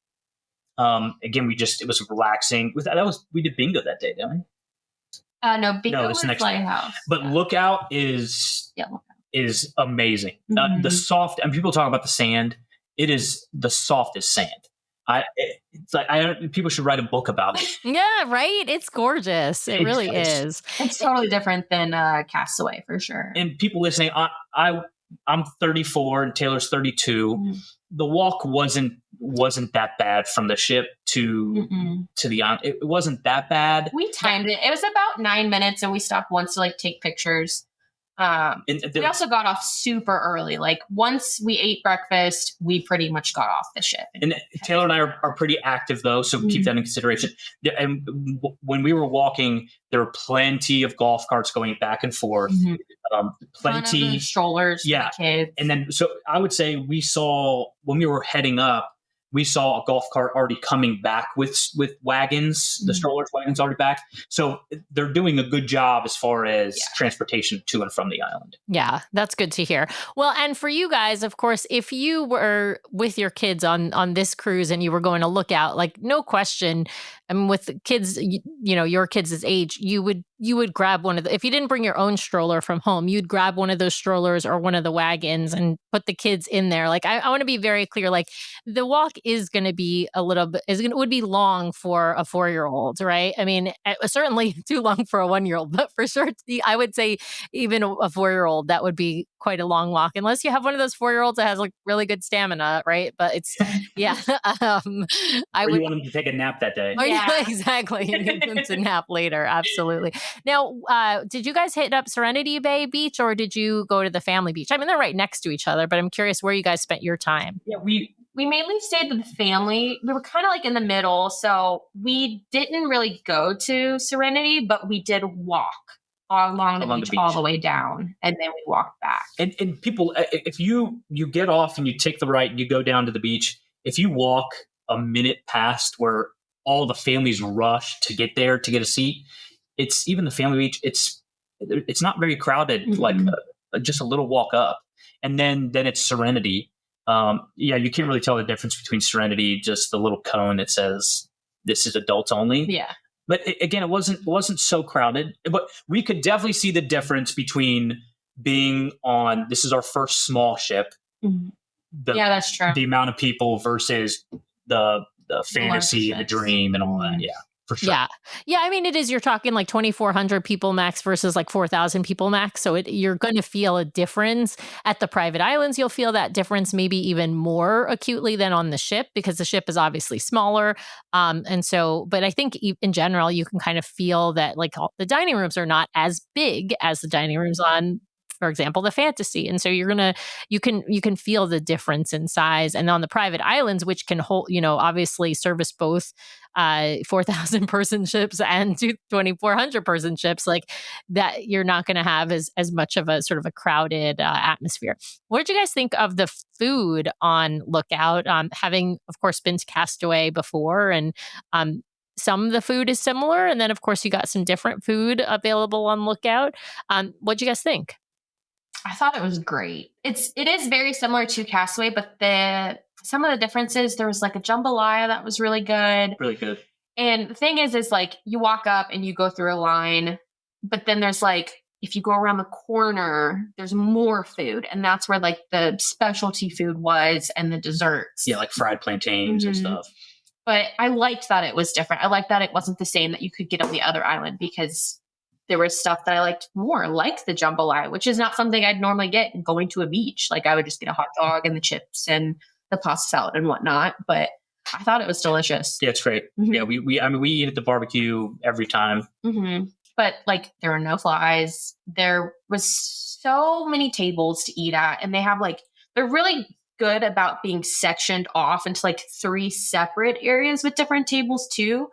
Again, it was relaxing. We did bingo that day, didn't we? No, bingo No, was it's next Lighthouse. But Lookout is amazing. The Mhm. soft, and people talk about the sand. It is the softest sand. It's like people should write a book about it. Yeah, right? It's gorgeous. It really is. It's totally different than Castaway for sure. And people listening, I'm 34 and Taylor's 32. Mhm. The walk wasn't that bad from the ship to the island. It wasn't that bad. We timed it. It was about 9 minutes, and we stopped once to like take pictures. And We also got off super early. Like once we ate breakfast, we pretty much got off the ship. And Taylor and I are pretty active though, so keep that in consideration. And when we were walking, there were plenty of golf carts going back and forth. Plenty strollers for the kids. And then, so I would say we saw when we were heading up, we saw a golf cart already coming back with wagons, the strollers wagons already back. So they're doing a good job as far as transportation to and from the island. Yeah, that's good to hear. Well, and for you guys, of course, if you were with your kids on this cruise and you were going to Lookout, like no question, I mean, with the kids, your kids' age, you would grab one of the, if you didn't bring your own stroller from home, you'd grab one of those strollers or one of the wagons and put the kids in there. Like, I want to be very clear, like the walk is going to be would be long for a 4-year-old, right? I mean, certainly too long for a 1-year-old, but for sure, I would say even a 4-year-old, that would be quite a long walk, unless you have one of those 4-year-olds that has like really good stamina, right? But it's, yeah. Or you want them to take a nap that day. Yeah, exactly. You need them to nap later. Absolutely. Now, did you guys hit up Serenity Bay Beach or did you go to the family beach? I mean, they're right next to each other, but I'm curious where you guys spent your time. Yeah, we mainly stayed with the family. We were kind of like in the middle. So we didn't really go to Serenity, but we did walk along the beach all the way down. And then we walked back. And people, if you get off and you take the right and you go down to the beach, if you walk a minute past where all the families rush to get there to get a seat, it's even the family beach. It's not very crowded, like just a little walk up. And then it's Serenity. You can't really tell the difference between Serenity, just the little cone that says this is adults only. Yeah. But again, it wasn't so crowded. But we could definitely see the difference between being on, this is our first small ship. Mhm. The, Yeah, that's true. The amount of people versus the fantasy, the dream, and all that. Yeah, for sure. Yeah. I mean, it is, you're talking like 2,400 people max versus like 4,000 people max. So you're going to feel a difference. At the private islands, you'll feel that difference maybe even more acutely than on the ship, because the ship is obviously smaller. But I think in general, you can kind of feel that like the dining rooms are not as big as the dining rooms on, for example, the fantasy. And so you can feel the difference in size. And on the private islands, which can hold, obviously service both 4,000 person ships and 2,400 person ships, like that, you're not going to have as much of a sort of a crowded atmosphere. What did you guys think of the food on Lookout? Having, of course, been to Castaway before, and some of the food is similar, and then of course you got some different food available on Lookout. What'd you guys think? I thought it was great. It is very similar to Castaway, but some of the differences, there was like a jambalaya that was really good. Really good. And the thing is like you walk up and you go through a line, but then there's like, if you go around the corner, there's more food. And that's where like the specialty food was, and the desserts. Yeah, like fried plantains and stuff. But I liked that it was different. I liked that it wasn't the same that you could get on the other island, because there was stuff that I liked more, like the jambalaya, which is not something I'd normally get going to a beach. Like I would just get a hot dog and the chips and the pasta salad and whatnot. But I thought it was delicious. Yeah, it's great. Mm-hmm. Yeah, we eat at the barbecue every time. Mm-hmm. But like there were no flies. There was so many tables to eat at, and they're really good about being sectioned off into like 3 separate areas with different tables too.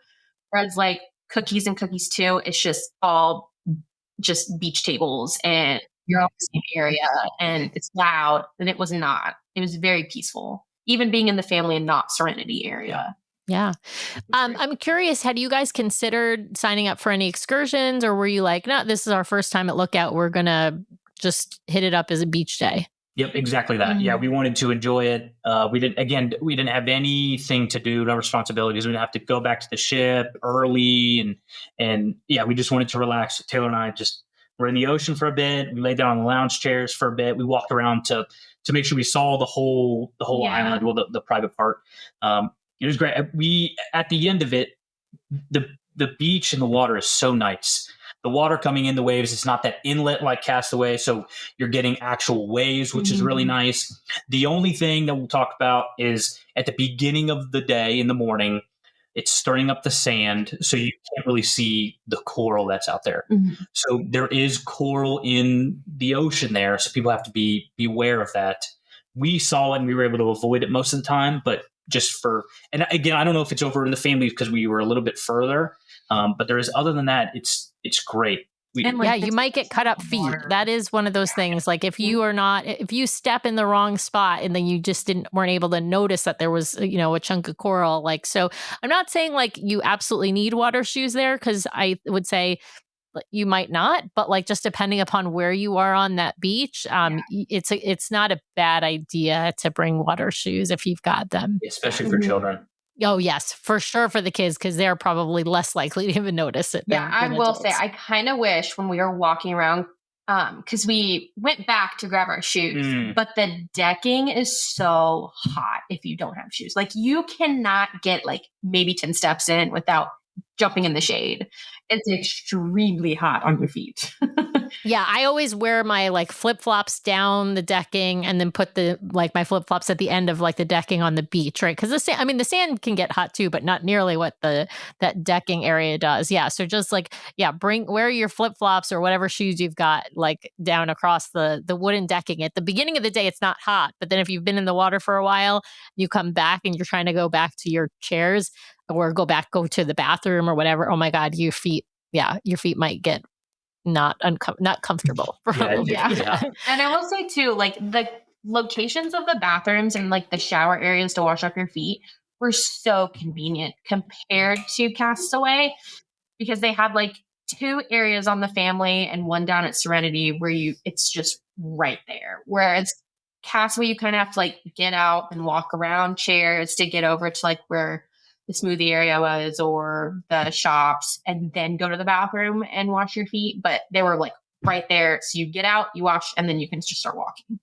Whereas like Cookies and Cookies too, it's just all just beach tables, and you're all in the same area, and it's loud. And it was not. It was very peaceful, even being in the family and not Serenity area. Yeah. I'm curious, had you guys considered signing up for any excursions, or were you like, no, this is our first time at Lookout, we're going to just hit it up as a beach day? Yep, exactly that. Mm-hmm. Yeah, we wanted to enjoy it. We didn't have anything to do, no responsibilities. We didn't have to go back to the ship early, and yeah, we just wanted to relax. Taylor and I were in the ocean for a bit. We laid down on the lounge chairs for a bit. We walked around to make sure we saw the whole island, well, the private part. It was great. We, at the end of it, the beach and the water is so nice. The water coming in the waves, it's not that inlet like Castaway, so you're getting actual waves, which is really nice. The only thing that we'll talk about is at the beginning of the day, in the morning, it's stirring up the sand, so you can't really see the coral that's out there. Mm-hmm. So there is coral in the ocean there, so people have to be aware of that. We saw it and we were able to avoid it most of the time, but and again, I don't know if it's over in the family because we were a little bit further, but there is, other than that, it's great. You might get cut up feet. That is one of those things. Like if you step in the wrong spot and then you just weren't able to notice that there was, a chunk of coral. Like, so I'm not saying like you absolutely need water shoes there, because I would say you might not, but like just depending upon where you are on that beach, it's not a bad idea to bring water shoes if you've got them, especially for children. Oh yes, for sure, for the kids, because they're probably less likely to even notice it. Yeah, I will say I kind of wish when we were walking around, because we went back to grab our shoes, but the decking is so hot if you don't have shoes. Like you cannot get like maybe 10 steps in without jumping in the shade. It's extremely hot on your feet. Yeah, I always wear my like flip-flops down the decking and then put my flip-flops at the end of like the decking on the beach, right? Because the sand can get hot too, but not nearly what that decking area does. Yeah, so just like, wear your flip-flops or whatever shoes you've got like down across the wooden decking. At the beginning of the day, it's not hot, but then if you've been in the water for a while, you come back and you're trying to go back to your chairs or go to the bathroom or whatever. Oh my God, your feet might get not comfortable. Yeah. And I will say too, like the locations of the bathrooms and like the shower areas to wash off your feet were so convenient compared to Castaway, because they had like 2 areas on the family and 1 down at Serenity where it's just right there. Whereas Castaway, you kind of have to like get out and walk around chairs to get over to like where the smoothie area was or the shops, and then go to the bathroom and wash your feet. But they were like right there. So you get out, you wash, and then you can just start walking.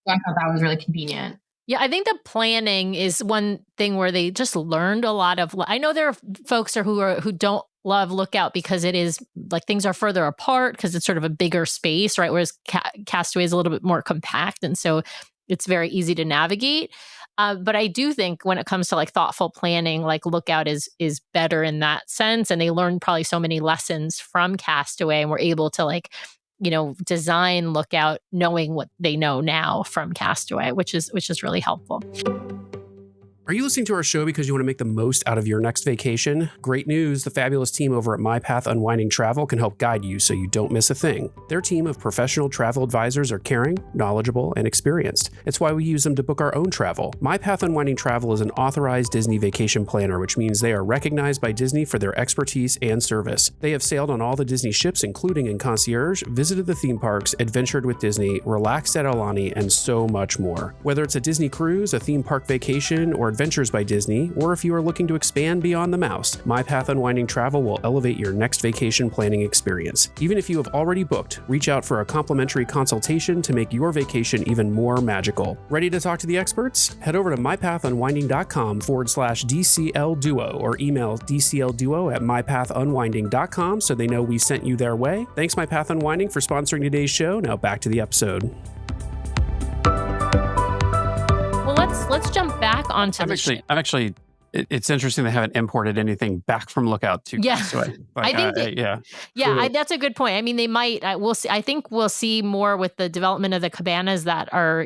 So I thought that was really convenient. Yeah, I think the planning is one thing where they just learned a lot of. I know there are folks who don't love Lookout because it is like things are further apart because it's sort of a bigger space, right? Whereas Castaway is a little bit more compact, and so it's very easy to navigate. But I do think when it comes to like thoughtful planning, like Lookout is better in that sense, and they learned probably so many lessons from Castaway, and were able to like design Lookout knowing what they know now from Castaway, which is really helpful. Are you listening to our show because you want to make the most out of your next vacation? Great news, the fabulous team over at My Path Unwinding Travel can help guide you so you don't miss a thing. Their team of professional travel advisors are caring, knowledgeable, and experienced. It's why we use them to book our own travel. My Path Unwinding Travel is an authorized Disney vacation planner, which means they are recognized by Disney for their expertise and service. They have sailed on all the Disney ships, including in concierge, visited the theme parks, adventured with Disney, relaxed at Aulani, and so much more. Whether it's a Disney cruise, a theme park vacation, or Adventures by Disney, or if you are looking to expand beyond the mouse, My Path Unwinding Travel will elevate your next vacation planning experience. Even if you have already booked, reach out for a complimentary consultation to make your vacation even more magical. Ready to talk to the experts? Head over to mypathunwinding.com/DCL Duo or email dclduo@mypathunwinding.com so they know we sent you their way. Thanks, My Path Unwinding, for sponsoring today's show. Now back to the episode. Let's jump back onto the ship. It's interesting they haven't imported anything back from Lookout to Castaway. I think that's a good point. I mean, they might. We'll see. I think we'll see more with the development of the cabanas that are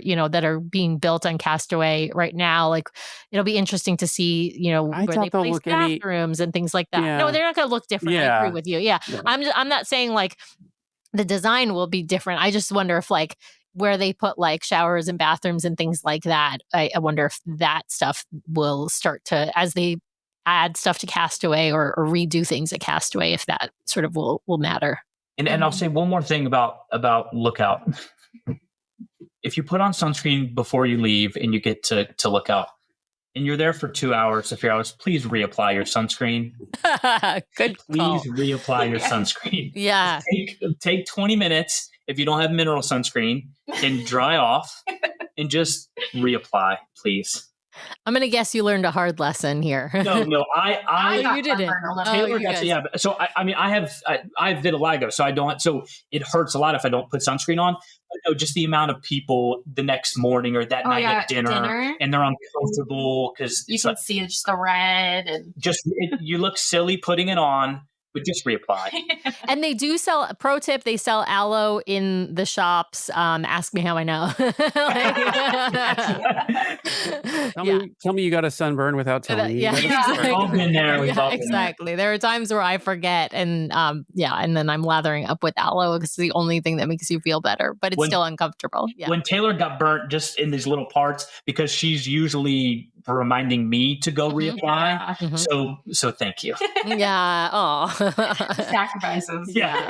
being built on Castaway right now. Like, it'll be interesting to see, where they place bathrooms and things like that. Yeah. No, they're not going to look different. Yeah. I agree with you. Yeah. I'm not saying like the design will be different. I just wonder if like where they put like showers and bathrooms and things like that, I wonder if that stuff will start to, as they add stuff to Castaway or redo things at Castaway, if that sort of will matter. And I'll say one more thing about Lookout. If you put on sunscreen before you leave and you get to Lookout and you're there for 2 hours to 3 hours, please reapply your sunscreen. Good call. Please reapply your sunscreen. Yeah. Take 20 minutes. If you don't have mineral sunscreen, and dry off and just reapply, please. I'm going to guess you learned a hard lesson here. No, you didn't. Taylor got yeah. So I have vitiligo, so I don't. So it hurts a lot if I don't put sunscreen on. But no, just the amount of people the next morning or that night at dinner, and they're uncomfortable because you can see just the red and you look silly putting it on. But just reapply. And they do sell, pro tip, they sell aloe in the shops. Ask me how I know. Tell me you got a sunburn without telling me. We've all been there. Exactly. There are times where I forget and then I'm lathering up with aloe because it's the only thing that makes you feel better, but it's still uncomfortable. Yeah. When Taylor got burnt just in these little parts, because she's usually reminding me to go reapply. Mm-hmm. So thank you. Yeah. Oh. Sacrifices. Yeah,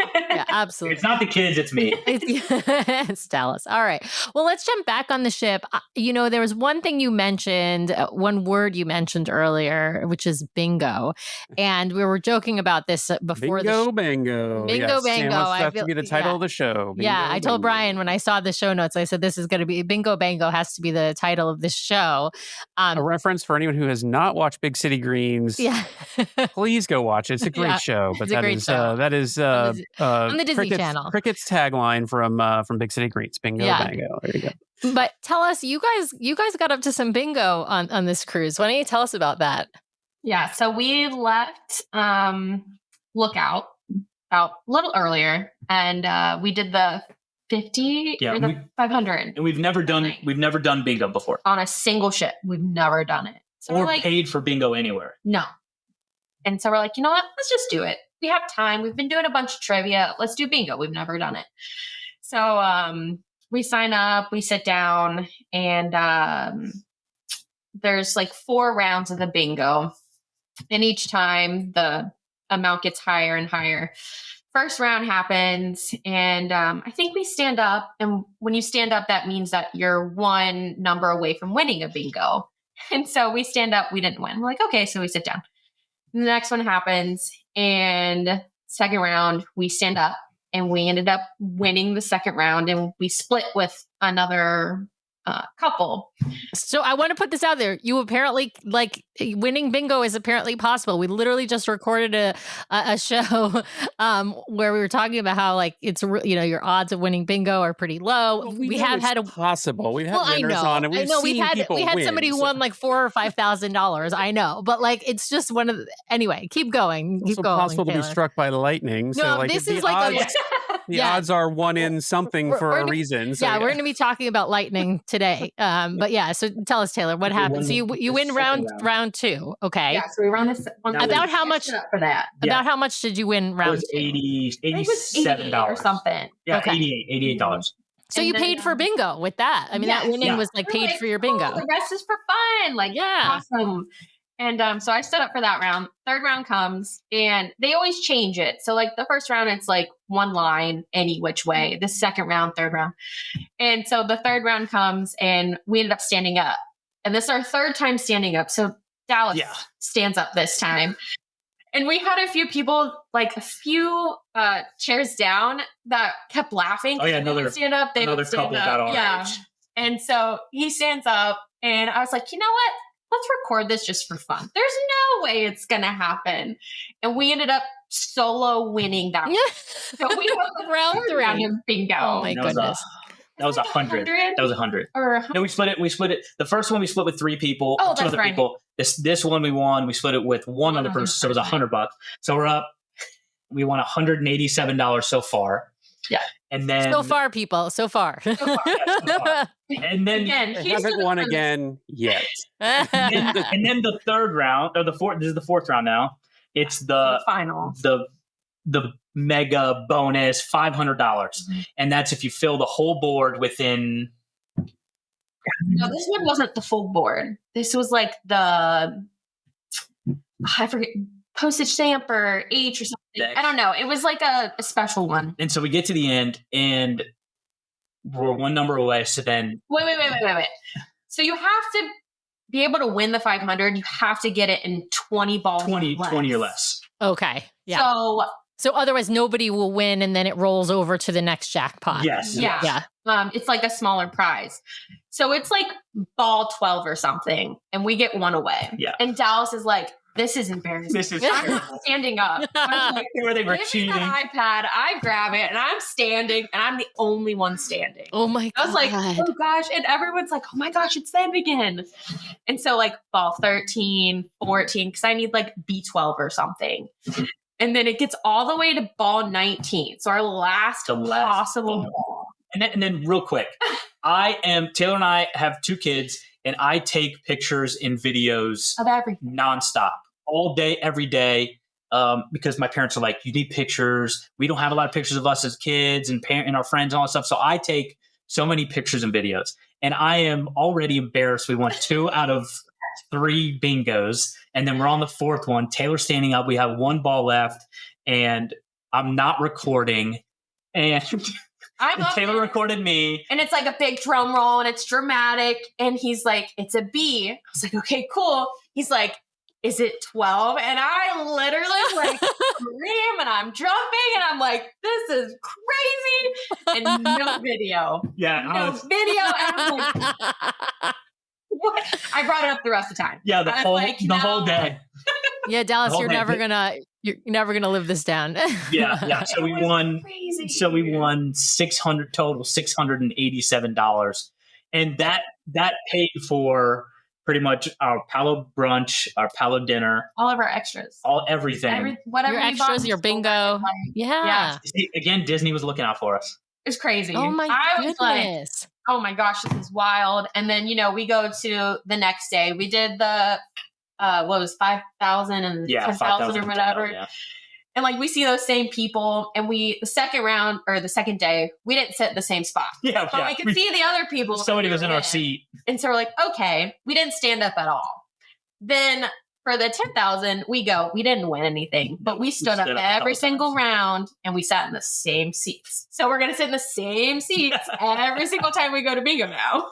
absolutely. It's not the kids, it's me. It's Dallas. All right. Well, let's jump back on the ship. There was one thing you mentioned, one word you mentioned earlier, which is bingo. And we were joking about this before Bingo, bango. Bingo, bango. That has to be the title of the show. Bingo, I told Brian when I saw the show notes, I said, this is going to be Bingo, bango has to be the title of this show. A reference for anyone who has not watched Big City Greens. Yeah. Please go watch it. It's a great show. But that is on the Disney Channel. Cricket's tagline from Big City Greens. Bingo, bango. There you go. But tell us, you guys got up to some bingo on this cruise. Why don't you tell us about that? Yeah, so we left Lookout about a little earlier, and we did the 50 or the 500. And we've never done bingo before on a single ship. We've never done it, or paid for bingo anywhere. No. And so we're like, you know what? Let's just do it. We have time. We've been doing a bunch of trivia. Let's do bingo. We've never done it. So we sign up, we sit down, and there's like 4 rounds of the bingo. And each time the amount gets higher and higher. First round happens, and I think we stand up. And when you stand up, that means that you're one number away from winning a bingo. And so we stand up. We didn't win. We're like, okay, so we sit down. The next one happens, and second round, we stand up, and we ended up winning the second round, and we split with another couple. So I want to put this out there. You apparently winning bingo is apparently possible. We literally just recorded a show where we were talking about how it's your odds of winning bingo are pretty low. Well, we have had possible. We've had well, winners on, and we've seen people we had win, somebody who won like $4,000 or $5,000. I know, but it's just one of the, anyway. Keep going. It's Keep also going. possible Taylor. to be struck by lightning. No, so this the is like odds, the odds are one in something for a reason. So, we're going to be talking about lightning today. But yeah, so tell us, Taylor, what happened? So you win round two. Okay. Yeah, so we run this one. About how much for that? About how much did you win It round was two? $87 or something. Yeah, Okay. $88. So And you then, paid for bingo with that. I mean, that winning was We're paid like, for your bingo. "Oh, the rest is for fun. Yeah. Awesome. And so I stood up for that round. Third round comes, and they always change it. So the first round, it's one line any which way. The second round, third round. And so the third round comes, and we ended up standing up. And this is our third time standing up. So Dallas stands up this time. And we had a few people, a few chairs down, that kept laughing. Oh, yeah, another stand up. They another would stand couple up. got our Yeah. age. And so he stands up, and I was like, you know what? Let's record this just for fun. There's no way it's going to happen. And we ended up solo winning that. So we have Round three. round of bingo. Oh my goodness. That was 100. That was 100. Or No, we split it. The first one we split with 3 people, Oh, 2 that's other right. people. This one we won. We split it with one other person, so it was $100. So we're up. We won $187 so far. Yeah. And then So far, people. So far. So far. so far. And then Again, they he's haven't won again yet. and then the third round or the fourth. This is the fourth round now. It's the final. the mega bonus $500, and that's if you fill the whole board within. No, this one wasn't the full board. This was I forget, postage stamp or H or something. I don't know. It was a special one. And so we get to the end, and we're one number away. So then, Wait. So you have to be able to win the 500. You have to get it in 20 balls. 20 or less. Okay. Yeah. So otherwise nobody will win, and then it rolls over to the next jackpot. Yes. Yeah. It's a smaller prize. So it's ball 12 or something, and we get one away. Yeah. And Dallas is like, this is embarrassing. This is I'm standing up. I'm like, where they were give me cheating. the iPad. I grab it, and I'm standing, and I'm the only one standing. Oh my God. I was like, oh gosh. And everyone's like, oh my gosh, it's them again. And so ball 13, 14, because I need B12 or something. And then it gets all the way to ball 19. So our last possible ball. And then real quick, Taylor and I have 2 kids, and I take pictures and videos Of everything. nonstop, all day, every day. Because my parents are like, you need pictures. We don't have a lot of pictures of us as kids and our friends and all that stuff. So I take so many pictures and videos, and I am already embarrassed. We won 2 out of 3 bingos, and then we're on the 4th one. Taylor's standing up. We have 1 ball left, and I'm not recording. And Taylor recorded me. And it's a big drum roll, and it's dramatic. And he's like, it's a B. I was like, okay, cool. He's like, is it 12? And I literally scream, and I'm jumping, and I'm like, this is crazy. And no video. Yeah. No video. And I'm like, what? I brought it up the rest of the time. Yeah, the whole day. Yeah, Dallas, The whole you're day. never gonna live this down. Yeah. So we won. Crazy. So we won $687, and that paid for pretty much our Palo brunch, our Palo dinner, All of our extras. everything. Whatever Your we extras, bought, your bingo. Yeah. See, again, Disney was looking out for us. It's crazy. Oh my I was like, goodness. oh my gosh, this is wild. And then, we go to the next day. We did the, what was 5,000 and 10,000 or whatever. Yeah. And we see those same people. And the second round or the second day, we didn't sit in the same spot. Yeah. But we could see the other people. Somebody was in our with. seat. And so we're like, okay, we didn't stand up at all. Then for the 10,000, we didn't win anything, but we stood up every single round, and we sat in the same seats. So we're going to sit in the same seats every single time we go to bingo now.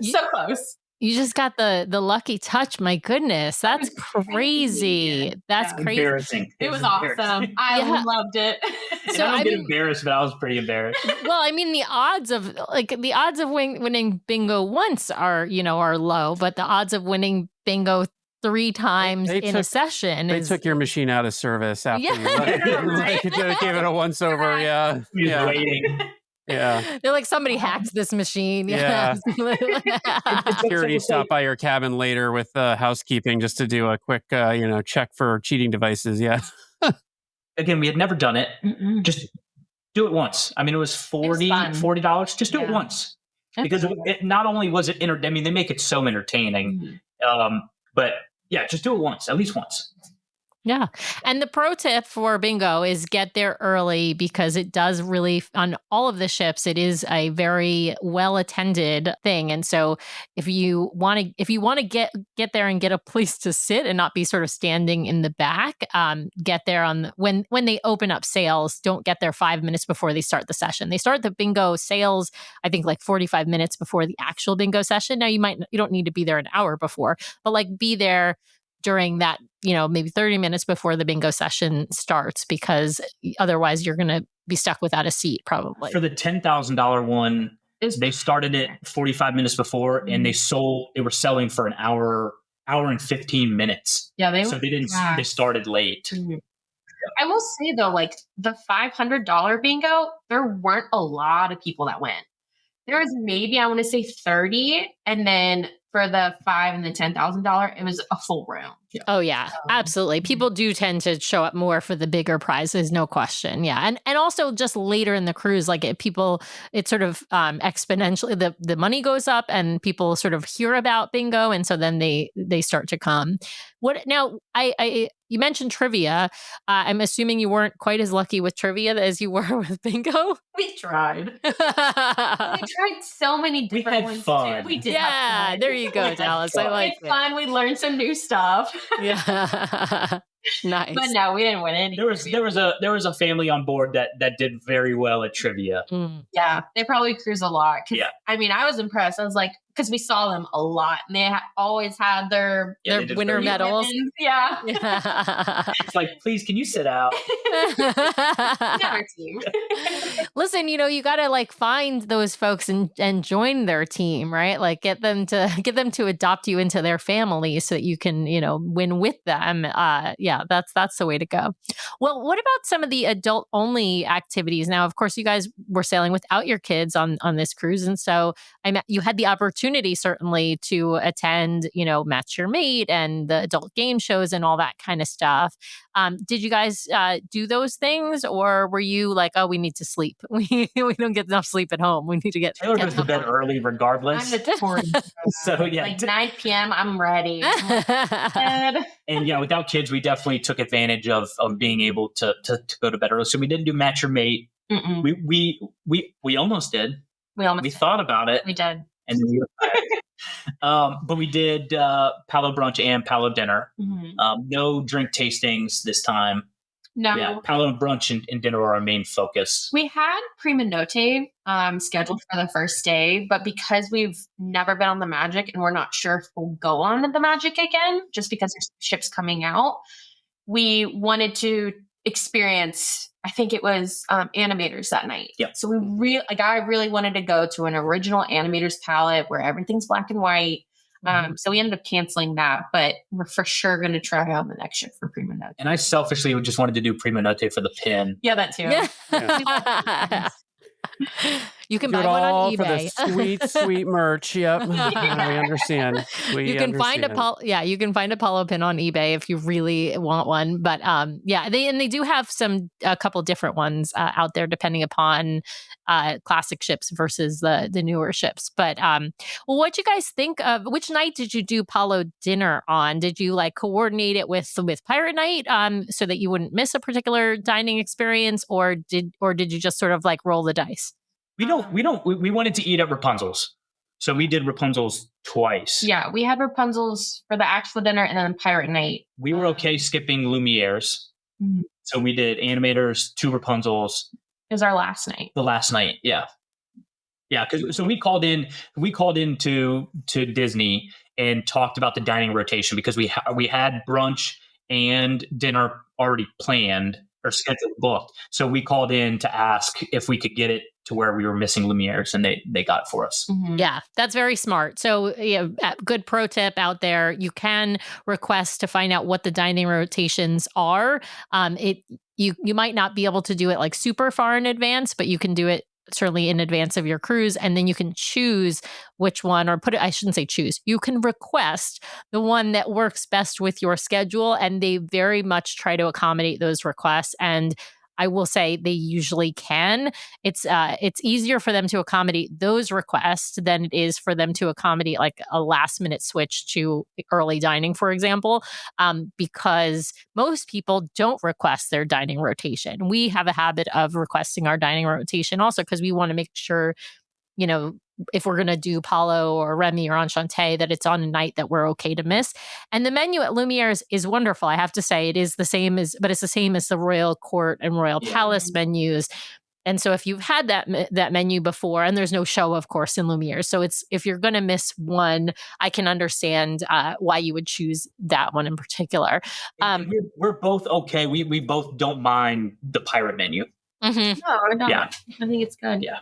So close. You just got the lucky touch. My goodness, that's crazy. That's crazy. Embarrassing. It was embarrassing. awesome. I Yeah. loved it. And So, I don't I get mean- embarrassed, but I was pretty embarrassed. Well, I mean, the odds of winning bingo once are low, but the odds of winning bingo 3 times in a session They is took your machine out of service after Yeah. you Right. gave it a once over. Yeah. He was Yeah. waiting. Yeah. They're like, somebody hacks this machine. Yeah. Yeah. Security stopped by your cabin later with housekeeping just to do a quick, check for cheating devices. Yeah. Again, we had never done it. Mm-mm. Just do it once. I mean, it was fun. $40. Just do it Yeah. once. Because it not only was it I mean, they make it so entertaining. But yeah, just do it once, at least once. Yeah. And the pro tip for bingo is get there early, because it does really, on all of the ships, it is a very well attended thing. And so if you want to get there and get a place to sit and not be sort of standing in the back, get there when they open up sales. Don't get there 5 minutes before they start the session. They start the bingo sales, I think, like 45 minutes before the actual bingo session. Now you don't need to be there an hour before, but like be there during that, maybe 30 minutes before the bingo session starts, because otherwise you're going to be stuck without a seat probably. For the $10,000 one, they started it 45 minutes before, and they were selling for an hour and 15 minutes. Yeah, they started late. I will say though, like the $500 bingo, there weren't a lot of people that went. There was maybe, I want to say 30, and then for the $5,000 and the $10,000, it was a full room. Yeah. Oh yeah, absolutely. People do tend to show up more for the bigger prizes, no question. Yeah, and also just later in the cruise, like it sort of exponentially the money goes up, and people sort of hear about bingo, and so then they start to come. What now? You mentioned trivia. I'm assuming you weren't quite as lucky with trivia as you were with bingo. We tried. We tried so many different had ones fun. too. We did. Yeah, have fun. there you go, Dallas. I like It's fun. We learned some new stuff. Yeah. Nice. But no, we didn't win any. There was a family on board that did very well at trivia. Yeah, they probably cruise a lot. Yeah. I mean, I was impressed. I was like, because we saw them a lot, and they always had their winner medals. Yeah. It's like, please, can you sit out? Never team. Listen, you got to like find those folks and join their team, right? Like get them to adopt you into their family so that you can, win with them. Yeah, that's the way to go. Well, what about some of the adult only activities? Now, of course, you guys were sailing without your kids on this cruise. And so you had the opportunity certainly to attend, Match Your Mate and the adult game shows and all that kind of stuff. Did you guys do those things, or were you like, oh, we need to sleep? We don't get enough sleep at home. We need to get Taylor goes to bed early regardless. I'm notorious. So yeah, like 9 p.m. I'm ready. And yeah, without kids, we definitely took advantage of being able to go to bed early. So we didn't do Match Your Mate. Mm-mm. We almost did. We thought about it. We did. And then we but we did Palo brunch and Palo dinner. No drink tastings this time. No. Yeah, Palo brunch and dinner are our main focus. We had Prima Notte scheduled for the first day, but because we've never been on the Magic and we're not sure if we'll go on the Magic again, just because there's ships coming out, we wanted to experience, I think it was Animators that night. Yep. So I really wanted to go to an original Animators palette where everything's black and white. So we ended up canceling that, but we're for sure going to try on the next ship for Prima Notte. And I selfishly just wanted to do Prima Notte for the pin. Yeah, that too. Yeah. You can Do buy it one all on for eBay. the sweet merch. Yep, we understand. You can find a Palo pin on eBay if you really want one. But they do have a couple different ones out there depending upon classic ships versus the newer ships. But well, what'd you guys think of? Which night did you do Palo dinner on? Did you like coordinate it with Pirate Night so that you wouldn't miss a particular dining experience, or did you just sort of like roll the dice? We wanted to eat at Rapunzel's. So we did Rapunzel's twice. Yeah, we had Rapunzel's for the actual dinner and then Pirate Night. We were okay skipping Lumiere's. Mm-hmm. So we did Animators, 2 Rapunzel's. It was our last night. The last night, yeah. Yeah, because so we called into Disney and talked about the dining rotation because we had brunch and dinner already planned or scheduled booked. So we called in to ask if we could get it to where we were missing Lumiere's, and they got it for us. Yeah, that's very smart. So, good pro tip out there: you can request to find out what the dining rotations are. You might not be able to do it like super far in advance, but you can do it certainly in advance of your cruise, and then you can choose which one, or put it. I shouldn't say choose. You can request the one that works best with your schedule, and they very much try to accommodate those requests. And I will say they usually can. It's easier for them to accommodate those requests than it is for them to accommodate like a last minute switch to early dining, for example, because most people don't request their dining rotation. We have a habit of requesting our dining rotation also because we want to make sure, if we're going to do Palo or Remy or Enchante, that it's on a night that we're okay to miss. And the menu at Lumiere's is wonderful. I have to say, it's the same as the Royal Court and Royal Palace menus. And so if you've had that menu before, and there's no show, of course, in Lumiere's. So if you're going to miss one, I can understand why you would choose that one in particular. We're both okay. We both don't mind the pirate menu. Mm-hmm. No, yeah. I think it's good. Yeah.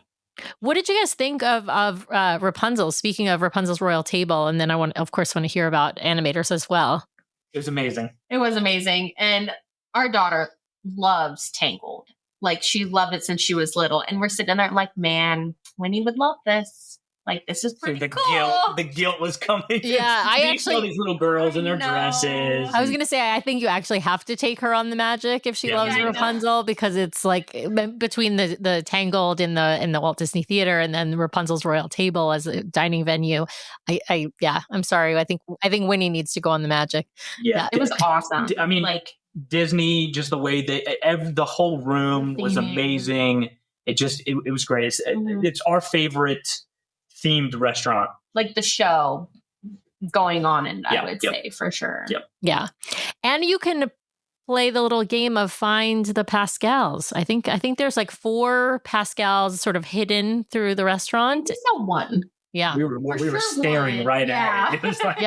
What did you guys think of Rapunzel? Speaking of Rapunzel's Royal Table, and then I want to hear about animators as well. It was amazing. It was amazing. And our daughter loves Tangled. Like, she loved it since she was little. And we're sitting there like, man, Winnie would love this. Like, this is pretty cool. The guilt was coming. Yeah, all these little girls in their dresses. I was going to say, I think you actually have to take her on the magic if she loves Rapunzel, because it's like between the Tangled in the Walt Disney Theater and then Rapunzel's Royal Table as a dining venue. I'm sorry. I think Winnie needs to go on the magic. Yeah. It was awesome. I mean, like Disney, just the way the whole room was amazing. It was great. It's our favorite themed restaurant. Like the show going on, and I would say for sure. Yep. Yeah. And you can play the little game of find the Pascals. I think there's like 4 Pascals sort of hidden through the restaurant. It's not one. Yeah. We were staring right at it. It was like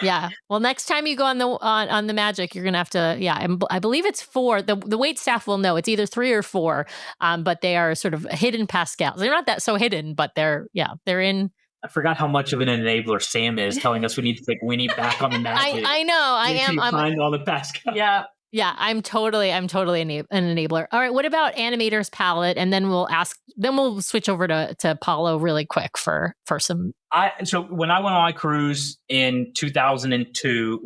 Yeah. Well, next time you go on the magic, you're gonna have to. Yeah, I believe it's 4. The wait staff will know it's either 3 or 4. But they are sort of hidden Pascals. They're not that so hidden, but they're in. I forgot how much of an enabler Sam is, telling us we need to take Winnie back on the magic. I know. I am. I'm find all the Pascals. Yeah. Yeah, I'm totally an enabler. All right, what about animators palette? And then we'll switch over to Palo really quick for some. So when I went on my cruise in 2002,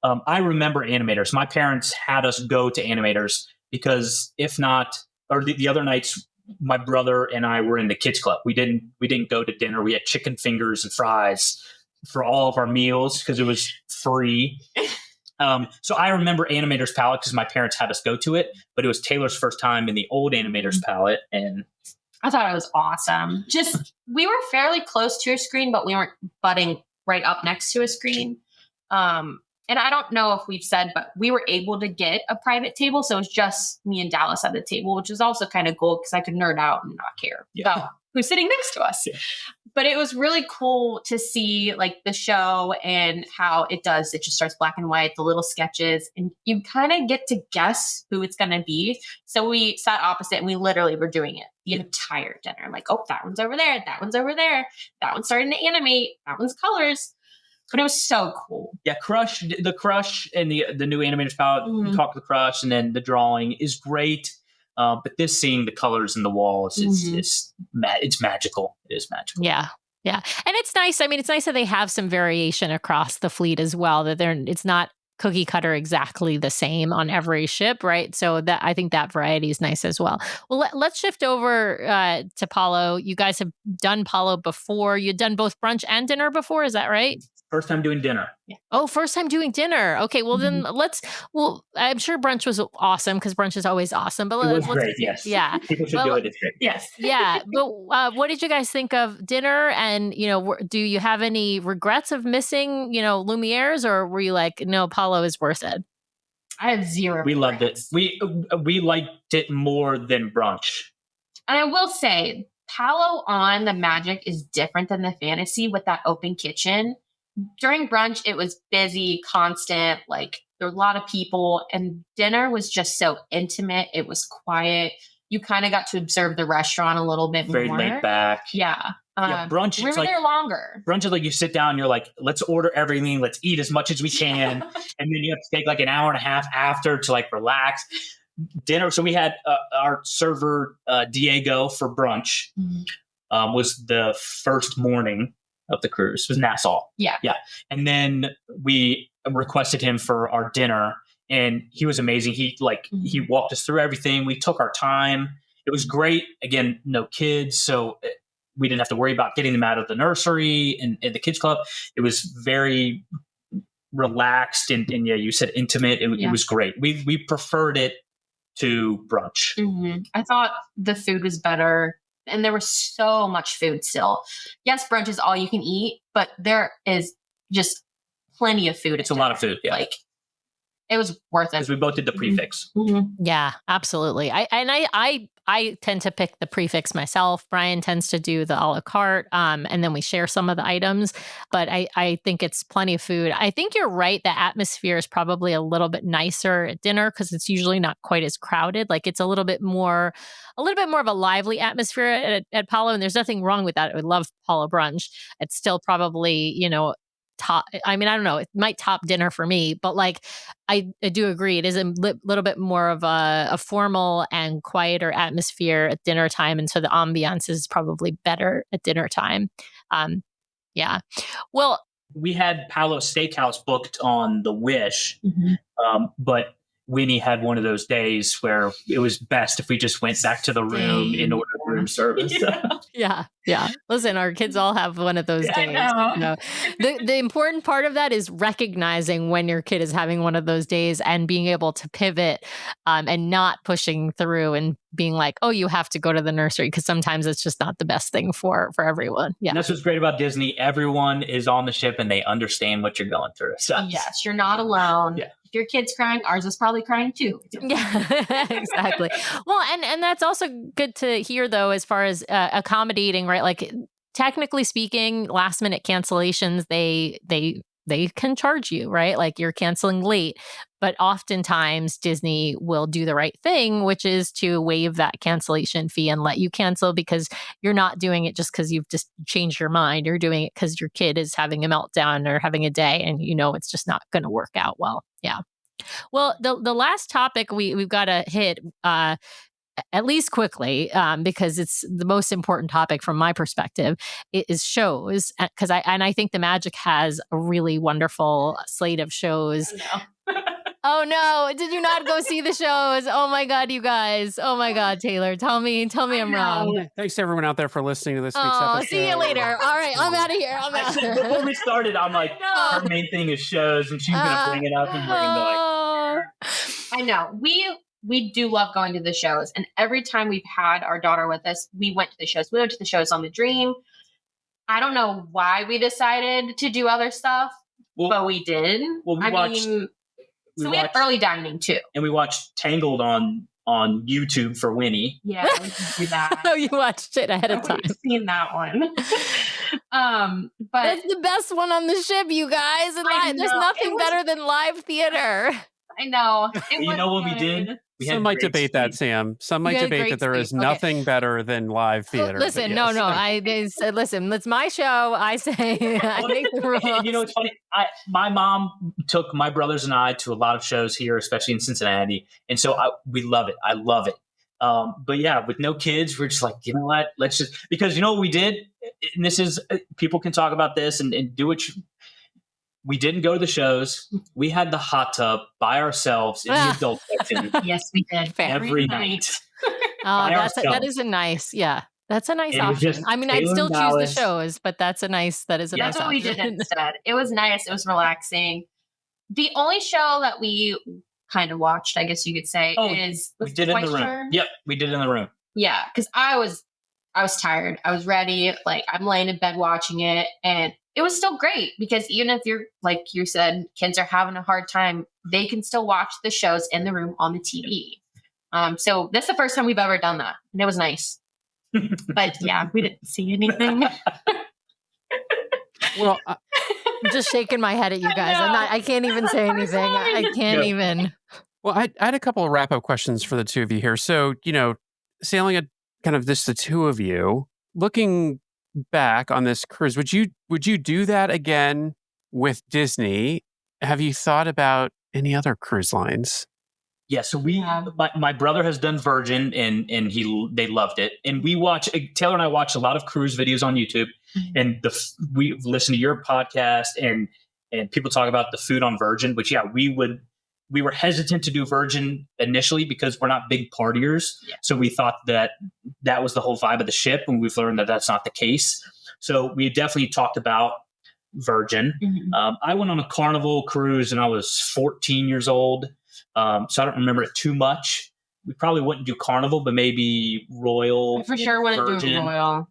I remember animators. My parents had us go to animators because if not, or the other nights, my brother and I were in the kids club. We didn't go to dinner. We had chicken fingers and fries for all of our meals because it was free. So I remember Animator's Palette because my parents had us go to it, but it was Taylor's first time in the old Animator's Palette, and I thought it was awesome. Just, we were fairly close to a screen, but we weren't butting right up next to a screen. And I don't know if we've said, but we were able to get a private table, so it was just me and Dallas at the table, which was also kind of cool because I could nerd out and not care about who's sitting next to us. Yeah. But it was really cool to see like the show and how it just starts black and white, the little sketches, and you kind of get to guess who it's going to be. So we sat opposite and we literally were doing it the entire dinner. Like, oh, that one's over there. That one's over there. That one's starting to animate. That one's colors. But it was so cool. Yeah, the Crush and the new Animator's Palette, Talk to the Crush, and then the drawing is great. But seeing the colors in the walls, it's magical. It is magical. Yeah. Yeah. And it's nice. I mean, it's nice that they have some variation across the fleet as well, that it's not cookie cutter exactly the same on every ship, right? So that, I think that variety is nice as well. Well, let's shift over to Palo. You guys have done Palo before. You've done both brunch and dinner before. Is that right? First time doing dinner. Yeah. Oh, first time doing dinner. Okay, well then I'm sure brunch was awesome because brunch is always awesome. But it was great, yes. Yeah. People should do it. It's great. Yes. Yeah. But what did you guys think of dinner? And, do you have any regrets of missing, Lumiere's, or were you like, no, Palo is worth it? I have zero. We loved it. We liked it more than brunch. And I will say, Palo on the Magic is different than the Fantasy with that open kitchen. During brunch, it was busy, constant, like there were a lot of people, and dinner was just so intimate. It was quiet. You kind of got to observe the restaurant a little bit Very more. laid back. Yeah. Brunch. We were there longer. Brunch is like you sit down, you're like, let's order everything, let's eat as much as we can, and then you have to take like an hour and a half after to like relax. Dinner. So we had our server Diego for brunch. Was the first morning of the cruise. It was Nassau. Yeah. And then we requested him for our dinner, and he was amazing. He walked us through everything. We took our time. It was great. Again, no kids, so we didn't have to worry about getting them out of the nursery and the kids club. It was very relaxed and yeah, you said intimate. It was great. We preferred it to brunch. I thought the food was better, and there was so much food still. Yes, brunch is all you can eat, but there is just plenty of food. It's a lot of food. Yeah. Like, it was worth it. Because we both did the prefix. Yeah, absolutely. I tend to pick the prefix myself. Brian tends to do the a la carte, and then we share some of the items. But I think it's plenty of food. I think you're right. The atmosphere is probably a little bit nicer at dinner because it's usually not quite as crowded. Like it's a little bit more of a lively atmosphere at Palo, and there's nothing wrong with that. I would love Palo brunch. It's still probably, top. I mean, I don't know. It might top dinner for me, but like I do agree. It is a little bit more of a formal and quieter atmosphere at dinner time, and so the ambiance is probably better at dinner time. Yeah. Well, we had Palo Steakhouse booked on the Wish, but Winnie had one of those days where it was best if we just went back to the room in order of room service. Yeah. Listen, our kids all have one of those days. I know. The important part of that is recognizing when your kid is having one of those days and being able to pivot and not pushing through and being like, oh, you have to go to the nursery, because sometimes it's just not the best thing for everyone. Yeah. And that's what's great about Disney. Everyone is on the ship and they understand what you're going through. So. Yes, you're not alone. Yeah. If your kid's crying, ours is probably crying too. Yeah, exactly. Well, and that's also good to hear, though, as far as accommodating, right? Like, technically speaking, last minute cancellations, they can charge you, right? Like you're canceling late, but oftentimes Disney will do the right thing, which is to waive that cancellation fee and let you cancel, because you're not doing it just because you've just changed your mind. You're doing it because your kid is having a meltdown or having a day, and it's just not going to work out well. Yeah. Well, the last topic we've got to hit, at least quickly, because it's the most important topic from my perspective, is shows. Because I think the Magic has a really wonderful slate of shows. Oh no! Did you not go see the shows? Oh my God, you guys! Oh my God, Taylor, tell me I'm wrong. Thanks to everyone out there for listening to this week's episode. See you later. All right, I'm out of here. Before we started, I'm like, our main thing is shows, and she's gonna bring it up and bring I know. We do love going to the shows, and every time we've had our daughter with us, we went to the shows. We went to the shows on the Dream. I don't know why we decided to do other stuff, but we did. Well, we had early dining too, and we watched Tangled on YouTube for Winnie. Yeah, we can do that. Oh, you watched it ahead of time. I've seen that one. But that's the best one on the ship, you guys. And there's nothing better than live theater. I know. You know what we did? Some might debate that, Sam. Some might debate that there is nothing better than live theater. Listen, no. They said, listen, it's my show. I say, I make the rules. It's funny. My mom took my brothers and I to a lot of shows here, especially in Cincinnati. And so we love it. I love it. But yeah, with no kids, we're just like, you know what? Let's just, because you know what we did? And this is, people can talk about this and do what we didn't go to the shows. We had the hot tub by ourselves in the adult section. Yes, we did. Every night. That is a nice, that's a nice option. I mean, I'd still choose the shows, but that is a nice option. That's what we did instead. It was nice. It was relaxing. The only show that we kind of watched, I guess you could say, is we did it in the room. Yep, we did it in the room. Yeah, because I was tired. I was ready. Like, I'm laying in bed watching it, and it was still great because even if you're, like you said, kids are having a hard time, they can still watch the shows in the room on the TV. So that's the first time we've ever done that, and it was nice. But yeah, we didn't see anything. Well, I'm just shaking my head at you guys. I can't even say anything. I can't even. well, I had a couple of wrap-up questions for the two of you here. So, sailing at kind of just the two of you, looking back on this cruise, would you do that again with Disney? Have you thought about any other cruise lines? Yeah, so my brother has done Virgin and they loved it. And Taylor and I watch a lot of cruise videos on YouTube, and we listen to your podcast and people talk about the food on Virgin, which we were hesitant to do Virgin initially because we're not big partiers. Yeah. So we thought that was the whole vibe of the ship, and we've learned that that's not the case. So we definitely talked about Virgin. Mm-hmm. I went on a Carnival cruise and I was 14 years old. So I don't remember it too much. We probably wouldn't do Carnival, but maybe Royal. I for sure wouldn't do Royal.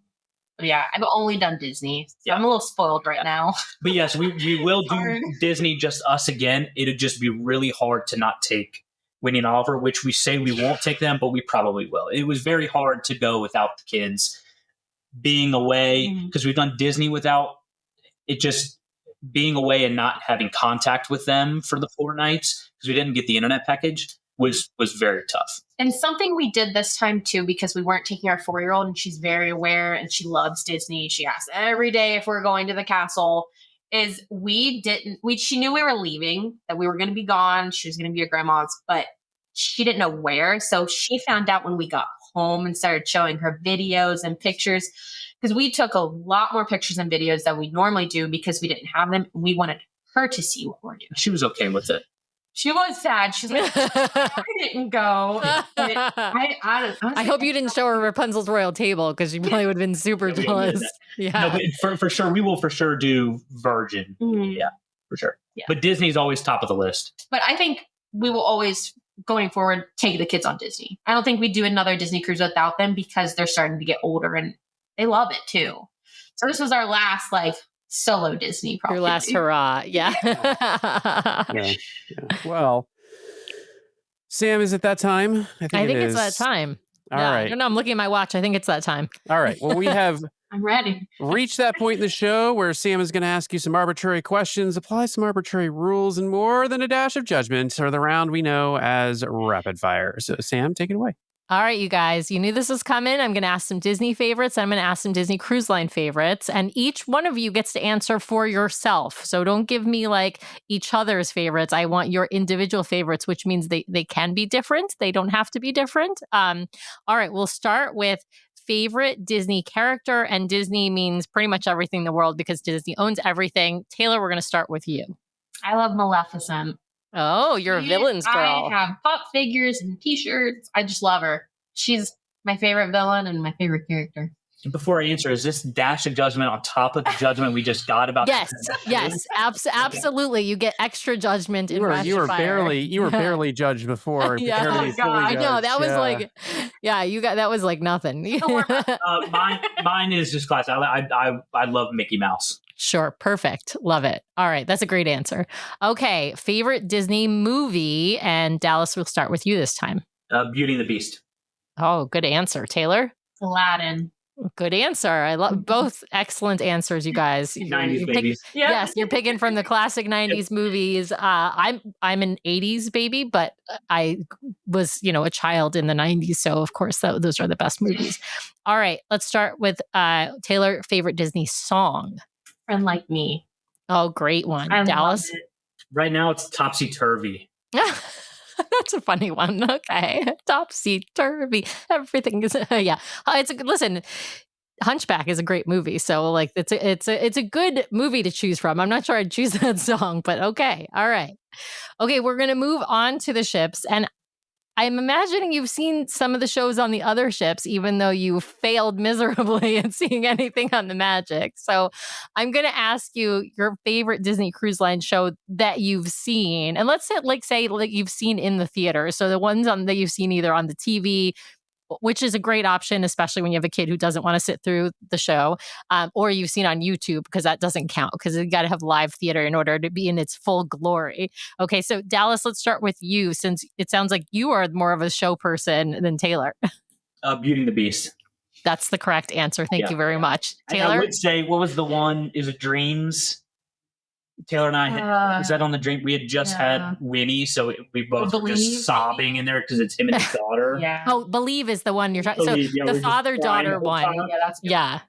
But yeah, I've only done Disney. So I'm a little spoiled right now. But yes, we will do Disney, just us again. It'd just be really hard to not take Winnie and Oliver, which we say we won't take them, but we probably will. It was very hard to go without the kids being away, because we've done Disney without it, just being away and not having contact with them for the 4 nights because we didn't get the internet package was very tough. And something we did this time too, because we weren't taking our 4-year-old, and she's very aware and she loves Disney. She asks every day if we're going to the castle. Is she knew we were leaving, that we were going to be gone. She was going to be at grandma's, but she didn't know where. So she found out when we got home and started showing her videos and pictures, because we took a lot more pictures and videos than we normally do because we didn't have them. We wanted her to see what we're doing. She was okay with it. She was sad. She's like, I didn't go. I hope you didn't show her Rapunzel's royal table, because she probably would have been super jealous. Yeah. No, but for sure, we will for sure do Virgin. Mm-hmm. Yeah, for sure. Yeah. But Disney's always top of the list. But I think we will always, going forward, take the kids on Disney. I don't think we do another Disney cruise without them, because they're starting to get older and they love it too. So this was our last solo Disney property. Your last hurrah. Yeah. Yeah. Well, Sam, is it that time? I think it's that time. All right. No, I'm looking at my watch. I think it's that time. All right. Well, we have I'm ready. reached that point in the show where Sam is going to ask you some arbitrary questions, apply some arbitrary rules, and more than a dash of judgment, or the round we know as rapid fire. So, Sam, take it away. All right, you guys, you knew this was coming. I'm going to ask some Disney favorites. I'm going to ask some Disney Cruise Line favorites. And each one of you gets to answer for yourself. So don't give me each other's favorites. I want your individual favorites, which means they can be different. They don't have to be different. All right, we'll start with favorite Disney character. And Disney means pretty much everything in the world, because Disney owns everything. Taylor, we're going to start with you. I love Maleficent. Oh, you're a villains girl. I have pop figures and t-shirts. I just love her. She's my favorite villain and my favorite character. Before I answer, is this dash of judgment on top of the judgment we just got about? Yes, absolutely. You get extra judgment in you were barely judged before. Yeah, I know that was that was nothing. Mine is just classic. I love Mickey Mouse. Sure, perfect, love it. All right, that's a great answer. Okay, favorite Disney movie, and Dallas, we'll start with you this time. Beauty and the Beast. Oh, good answer, Taylor. Aladdin. Good answer. I love both excellent answers, you guys. 90s babies. Yes, you're picking from the classic 90s movies. I'm an 80s baby, but I was, a child in the 90s. So, of course, those are the best movies. All right, let's start with Taylor, favorite Disney song. Friend Like Me. Oh, great one. I Dallas? Right now, it's Topsy Turvy. That's a funny one. Okay. Topsy-turvy. Everything is, yeah. Listen, Hunchback is a great movie. So it's a good movie to choose from. I'm not sure I'd choose that song, but okay. All right. Okay. We're going to move on to the ships. And I'm imagining you've seen some of the shows on the other ships, even though you failed miserably at seeing anything on the Magic. So I'm going to ask you your favorite Disney Cruise Line show that you've seen. And let's say you've seen in the theater. So the ones that you've seen either on the TV, which is a great option, especially when you have a kid who doesn't want to sit through the show, or you've seen on YouTube, because that doesn't count, because you got to have live theater in order to be in its full glory. Okay, so Dallas, let's start with you, since it sounds like you are more of a show person than Taylor. Beauty and the Beast. That's the correct answer. Thank you very much. I Taylor? would say, what was the one? Is it Dreams? Taylor and I was that on the Dream? We had just had Winnie, so we both were Believe. just sobbing in there because it's him and his daughter. Yeah. Oh, Believe is the one you're talking. So Believe, yeah, we're the just crying father-daughter the whole one. time. Yeah, that's good. Yeah.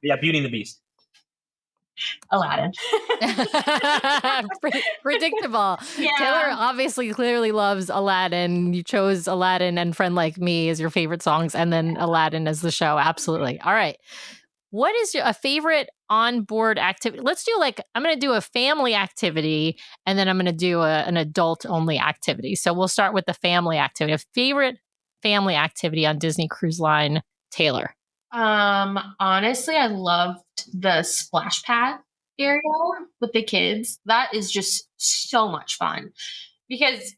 Yeah, Beauty and the Beast. Aladdin. Predictable. Yeah. Taylor obviously clearly loves Aladdin. You chose Aladdin and Friend Like Me as your favorite songs, and then Aladdin as the show. Absolutely. All right. What is a favorite onboard activity? Let's do I'm going to do a family activity, and then I'm going to do an adult only activity. So we'll start with the family activity. A favorite family activity on Disney Cruise Line, Taylor. Honestly, I loved the splash pad area with the kids. That is just so much fun because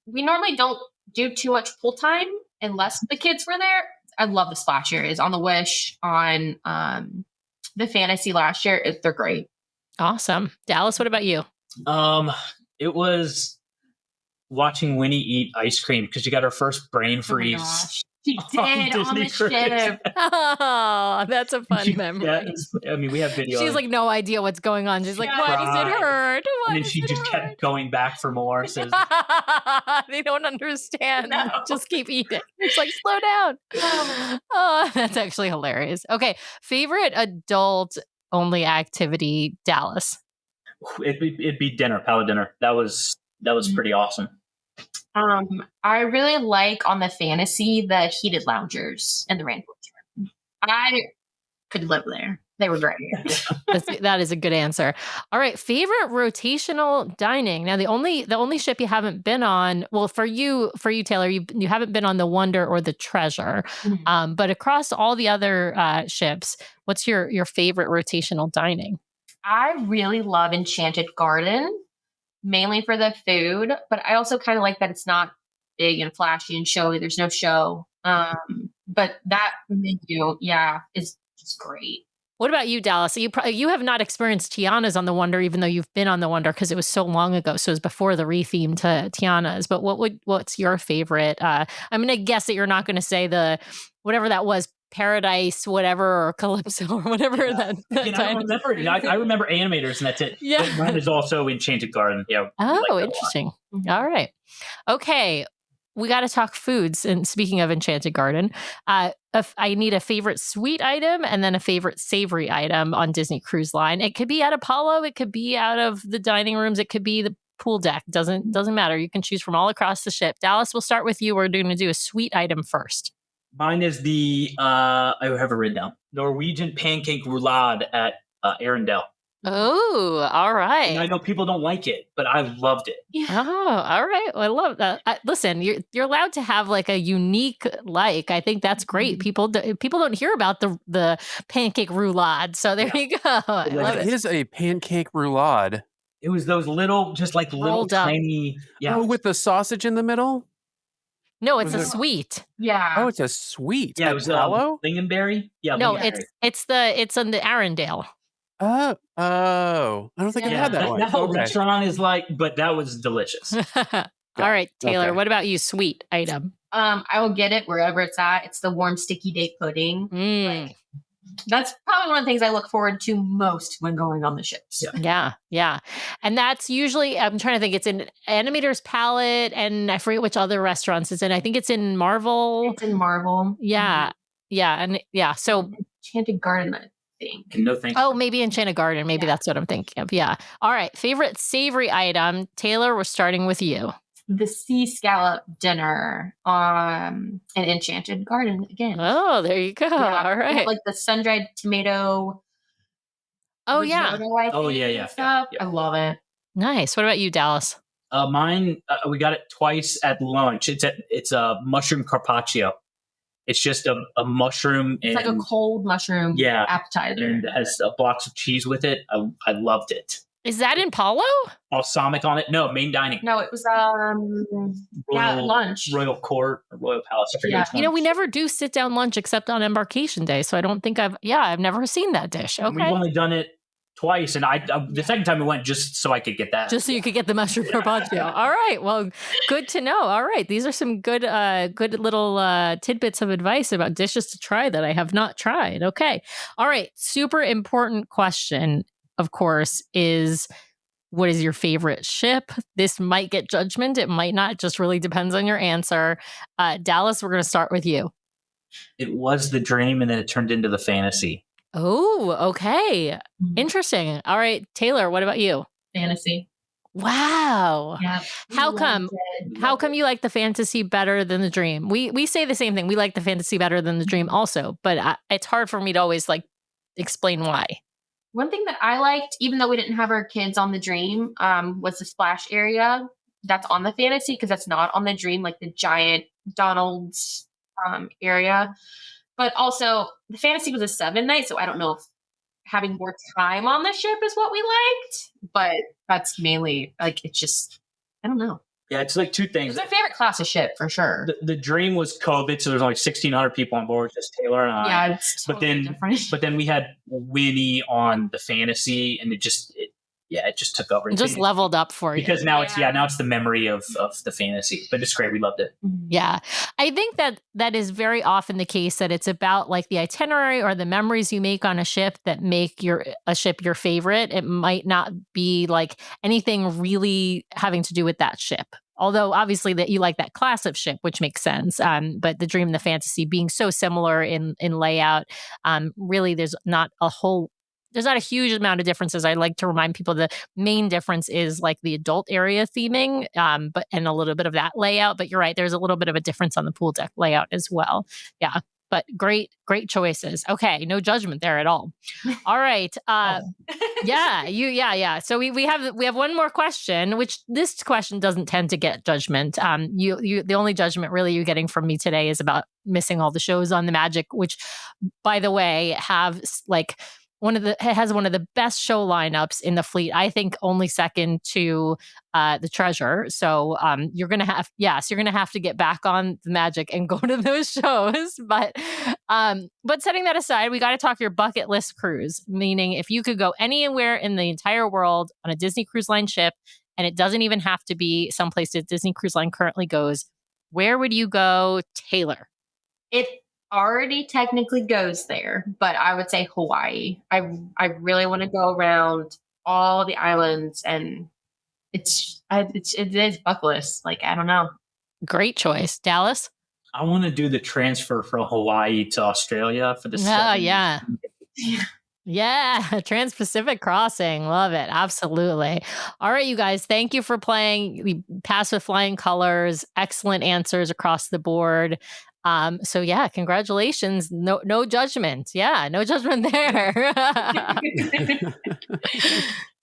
we normally don't do too much pool time unless the kids were there. I love the splash areas on the Wish, on the Fantasy last year. They're great. Awesome. Dallas, what about you? It was watching Winnie eat ice cream because she got her first brain freeze. Oh my gosh. She did on the Disney Cruise. ship. Oh, that's a fun memory. I mean, we have video. She's like no idea what's going on. She's like, why does it hurt? Why and then does she it just hurt? kept going back for more. Says, They don't understand. No. Just keep eating. It's like, slow down. Oh, that's actually hilarious. Okay. Favorite adult only activity, Dallas. it'd be dinner, Palo dinner. That was pretty awesome. I really like on the Fantasy the heated loungers and the rainforest. I could live there. They were great. That is a good answer. All right, favorite rotational dining. Now, the only ship you haven't been on, well, for you Taylor, you haven't been on the Wonder or the Treasure, but across all the other ships, what's your favorite rotational dining? I really love Enchanted Garden, mainly for the food, but I also kind of like that it's not big and flashy and showy. There's no show. But that menu, is just great. What about you, Dallas? You have not experienced Tiana's on the Wonder, even though you've been on the Wonder because it was so long ago. So it was before the retheme to Tiana's. But what's your favorite? I'm going to guess that you're not going to say the whatever that was, Paradise, whatever, or Calypso, or whatever. I remember Animators, and that's it. Yeah. But mine is also Enchanted Garden. Yeah. Oh, interesting. All right. Okay. We got to talk foods. And speaking of Enchanted Garden, I need a favorite sweet item and then a favorite savory item on Disney Cruise Line. It could be out of Palo. It could be out of the dining rooms. It could be the pool deck. Doesn't matter. You can choose from all across the ship. Dallas, we'll start with you. We're going to do a sweet item first. Mine is the I have it written down. Norwegian pancake roulade at Arendelle. Oh, all right. And I know people don't like it, but I loved it. Oh, all right. Well, I love that. Listen, you're allowed to have like a unique I think that's great. People don't hear about the pancake roulade, so there you go. I love It it. is a pancake roulade. It was those little, just like little Rolled up. tiny. Yeah. Oh, with the sausage in the middle? No, it's a Was it- sweet. Yeah. Oh, it's a sweet. Yeah, At it was Palo? lingonberry. Yeah. No, lingonberry. it's on the Arendelle. Oh, I don't think I had that one. That whole Okay. restaurant is but that was delicious. All right, Taylor. Okay. What about you? Sweet item. I will get it wherever it's at. It's the warm sticky date pudding. Mm. That's probably one of the things I look forward to most when going on the ships. Yeah. And that's usually, I'm trying to think, it's in Animator's Palette, and I forget which other restaurants it's in. I think it's in Marvel. It's in Marvel. Yeah. So, Enchanted Garden, I think. No thanks. oh, maybe Enchanted Garden. Maybe that's what I'm thinking of. Yeah. All right. Favorite savory item. Taylor, we're starting with you. The sea scallop dinner in Enchanted Garden again. Oh, there you go. Yeah, All right. like the sun-dried tomato. Oh, yeah. risotto, I Oh, think, yeah, and yeah, stuff. yeah. I love it. Nice. What about you, Dallas? Mine, we got it twice at lunch. It's a mushroom carpaccio. It's just a mushroom. It's like a cold mushroom appetizer. And it has blocks of cheese with it. I loved it. Is that in Palo? Balsamic on it. No, main dining. No, it was lunch. Royal Court or Royal Palace. I forget Yeah. which one. You know, we never do sit down lunch except on Embarkation Day. So I don't think I've never seen that dish. We've Okay. only done it twice, and the second time we went just so I could get that. Just so you could get the mushroom carpaccio. All right. Well, good to know. All right. These are some good little tidbits of advice about dishes to try that I have not tried. Okay. All right. Super important question, of course, is what is your favorite ship? This might get judgment. It might not. It just really depends on your answer. Dallas, we're going to start with you. It was the Dream, and then it turned into the Fantasy. Oh, okay. Interesting. All right, Taylor, what about you? Fantasy. Wow. Yeah. How come you like the Fantasy better than the Dream? We say the same thing. We like the Fantasy better than the Dream also, but it's hard for me to always explain why. One thing that I liked, even though we didn't have our kids on the Dream, was the splash area that's on the Fantasy, because that's not on the Dream, like the giant Donald's area. But also, the Fantasy was a 7-night, so I don't know if having more time on the ship is what we liked. But that's mainly, it's just, I don't know. Yeah, it's like two things. It's my favorite class of ship, for sure. The Dream was COVID, so there's only 1,600 people on board, just Taylor and I. Yeah, it's totally different. But then we had Winnie on the Fantasy, and it just took over. It just leveled up for you. Because now it's the memory of the Fantasy. But it's great. We loved it. Yeah. I think that is very often the case, that it's about the itinerary or the memories you make on a ship that make a ship your favorite. It might not be anything really having to do with that ship. Although obviously that you like that class of ship, which makes sense. But the Dream and the Fantasy being so similar in layout, really there's not a huge amount of differences. I like to remind people the main difference is the adult area theming, and a little bit of that layout. But you're right, there's a little bit of a difference on the pool deck layout as well. Yeah, but great choices. Okay, no judgment there at all. All right. Yeah. So we have one more question, which this question doesn't tend to get judgment. The only judgment really you're getting from me today is about missing all the shows on the Magic, which, by the way, have has one of the best show lineups in the fleet. I think only second to the Treasure. So you're gonna have to get back on the Magic and go to those shows. But setting that aside, we got to talk your bucket list cruise. Meaning, if you could go anywhere in the entire world on a Disney Cruise Line ship, and it doesn't even have to be someplace that Disney Cruise Line currently goes, where would you go, Taylor? It already technically goes there, but I would say Hawaii. I really want to go around all the islands, and it is bucket list. I don't know. Great choice, Dallas. I want to do the transfer from Hawaii to Australia for the. Oh yeah. Yeah, Trans-Pacific Crossing. Love it. Absolutely. All right, you guys, thank you for playing. We passed with flying colors. Excellent answers across the board. So yeah, congratulations. No judgment. Yeah, no judgment there.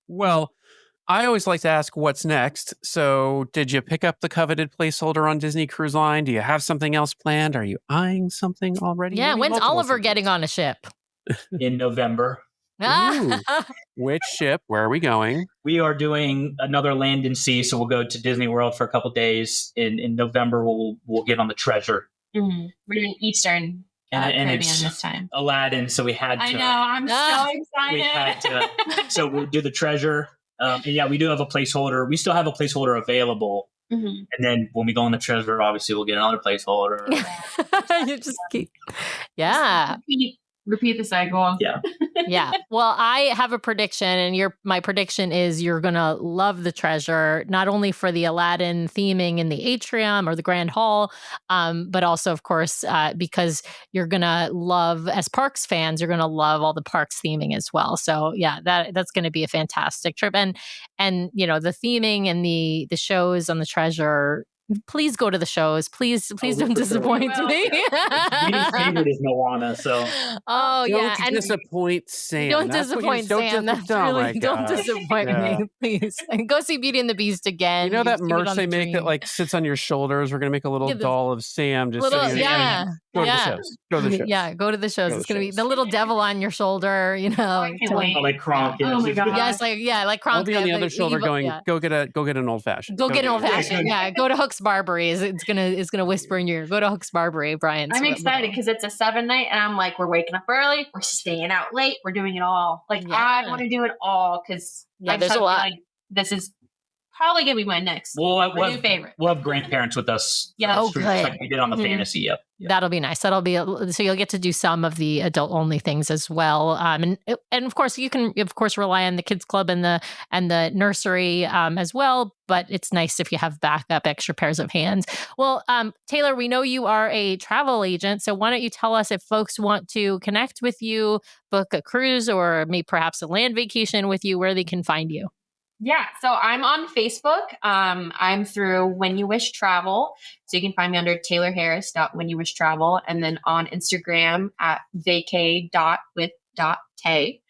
Well, I always like to ask what's next. So did you pick up the coveted placeholder on Disney Cruise Line? Do you have something else planned? Are you eyeing something already? Yeah, Maybe when's multiple Oliver things. getting on a ship? In November. Ooh. Which ship? Where are we going? We are doing another land and sea, so we'll go to Disney World for a couple days. In November, we'll get on the Treasure. Mm-hmm. We're doing Eastern and Caribbean it's this time. Aladdin, so we had to. I know, I'm so excited. We had to. So we'll do the Treasure. And yeah, we do have a placeholder. We still have a placeholder available. Mm-hmm. And then when we go on the Treasure, obviously we'll get another placeholder. You just keep. Yeah. Repeat the cycle. Yeah. Yeah. Well, I have a prediction, and my prediction is you're going to love the Treasure, not only for the Aladdin theming in the atrium or the Grand Hall, but also, of course, because you're going to love, as parks fans, you're going to love all the parks theming as well. So yeah, that's going to be a fantastic trip. And the theming and the shows on the Treasure, please go to the shows. Please don't disappoint me. Minnie's favorite is Moana, so. Oh yeah, Don't disappoint Sam. Don't disappoint Sam. Don't disappoint me, please. And go see Beauty and the Beast again. You know that merch they make that sits on your shoulders? We're gonna make a little doll of Sam. Just yeah. Go to the shows. Go to the shows. Yeah, go to the shows. Go to It's the going to be shows. the little devil on your shoulder, you know. I can't wait. Oh, like Kronk. Oh my God. Yes, like Kronk. I'll be on the other shoulder going, go get an old fashioned. Go get an old fashioned. Yeah, go to Hook's Barbary. It's gonna whisper in your ear. Go to Hook's Barbary, Brian. I'm excited because it's a 7 night, and I'm like, we're waking up early, we're staying out late, we're doing it all. Like I want to do it all because there's a lot. Like, this is probably gonna be my next new favorite. We'll have grandparents with us. Yeah. Oh, good. Like we did on the fantasy. Yep. That'll be nice. That'll be so you'll get to do some of the adult only things as well. And of course you can rely on the kids club and the nursery as well. But it's nice if you have backup extra pairs of hands. Well, Taylor, we know you are a travel agent, so why don't you tell us if folks want to connect with you, book a cruise, or maybe perhaps a land vacation with you, where they can find you. Yeah, so I'm on Facebook. I'm through When You Wish Travel. So you can find me under taylorharris.whenyouwishtravel, and then on Instagram at vacay.with.tay.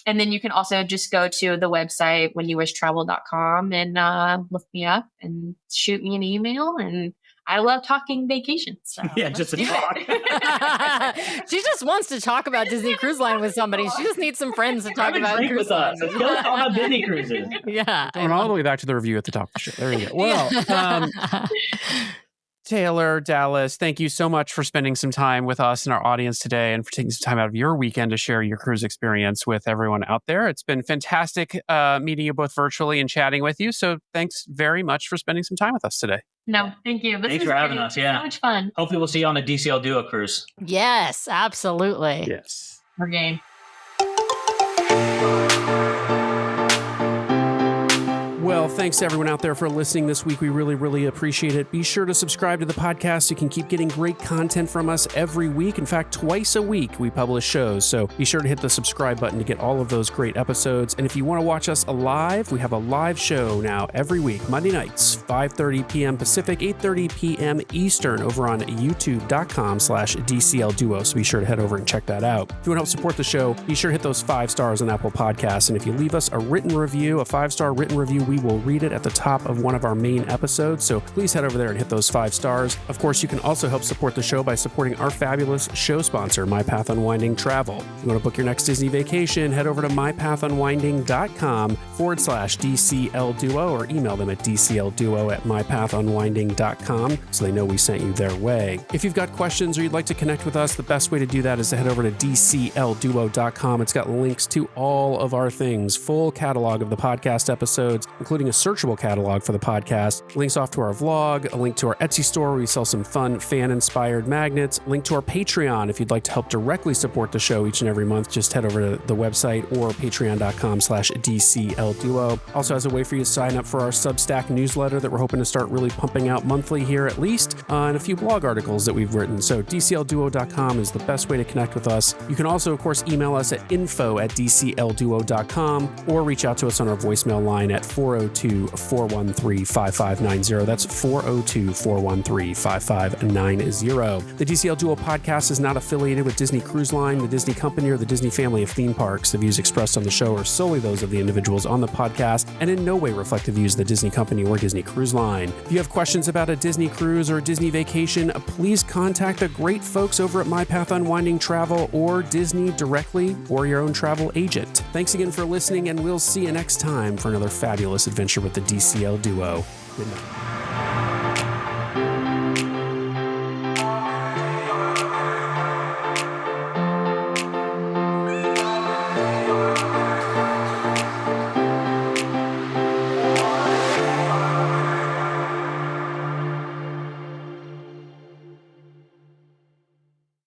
And then you can also just go to the website whenyouwishtravel.com and look me up and shoot me an email. And I love talking vacations. So Yeah, just to talk. She just wants to talk about Disney Cruise Line with somebody. She just needs some friends to talk about drink cruise with us. lines. Let's talk about Disney cruises. Yeah. Going all the way back to the review at the top of the show. There you go. Well, Taylor, Dallas, thank you so much for spending some time with us and our audience today, and for taking some time out of your weekend to share your cruise experience with everyone out there. It's been fantastic meeting you both virtually and chatting with you. So thanks very much for spending some time with us today. No, thank you. Thanks for having us. Yeah. So much fun. Hopefully we'll see you on a DCL Duo cruise. Yes, absolutely. Yes. We're game. Well, thanks to everyone out there for listening this week. We really, really appreciate it. Be sure to subscribe to the podcast so you can keep getting great content from us every week. In fact, twice a week we publish shows. So be sure to hit the subscribe button to get all of those great episodes. And if you want to watch us live, we have a live show now every week, Monday nights, 5:30 p.m. Pacific, 8:30 p.m. Eastern, over on youtube.com/DCL Duo. So be sure to head over and check that out. If you want to help support the show, be sure to hit those 5 stars on Apple Podcasts. And if you leave us a written review, a 5-star written review, we will read it at the top of one of our main episodes. So please head over there and hit those 5 stars. Of course, you can also help support the show by supporting our fabulous show sponsor, My Path Unwinding Travel. If you want to book your next Disney vacation, head over to mypathunwinding.com/DCL Duo, or email them at dclduo@mypathunwinding.com so they know we sent you their way. If you've got questions or you'd like to connect with us, the best way to do that is to head over to dclduo.com. It's got links to all of our things, full catalog of the podcast episodes, including a searchable catalog for the podcast, links off to our vlog, a link to our Etsy store where we sell some fun fan-inspired magnets, link to our Patreon if you'd like to help directly support the show each and every month. Just head over to the website or patreon.com/DCLDuo. Also has a way for you to sign up for our Substack newsletter that we're hoping to start really pumping out monthly here at least, and a few blog articles that we've written. So DCLDuo.com is the best way to connect with us. You can also, of course, email us at info@DCLDuo.com or reach out to us on our voicemail line at 402-413-5590. That's 402-413-5590. The DCL Duo podcast is not affiliated with Disney Cruise Line, the Disney Company, or the Disney family of theme parks. The views expressed on the show are solely those of the individuals on the podcast and in no way reflect the views of the Disney Company or Disney Cruise Line. If you have questions about a Disney cruise or a Disney vacation, please contact the great folks over at My Path Unwinding Travel or Disney directly, or your own travel agent. Thanks again for listening, and we'll see you next time for another fabulous adventure with the DCL Duo. Good night.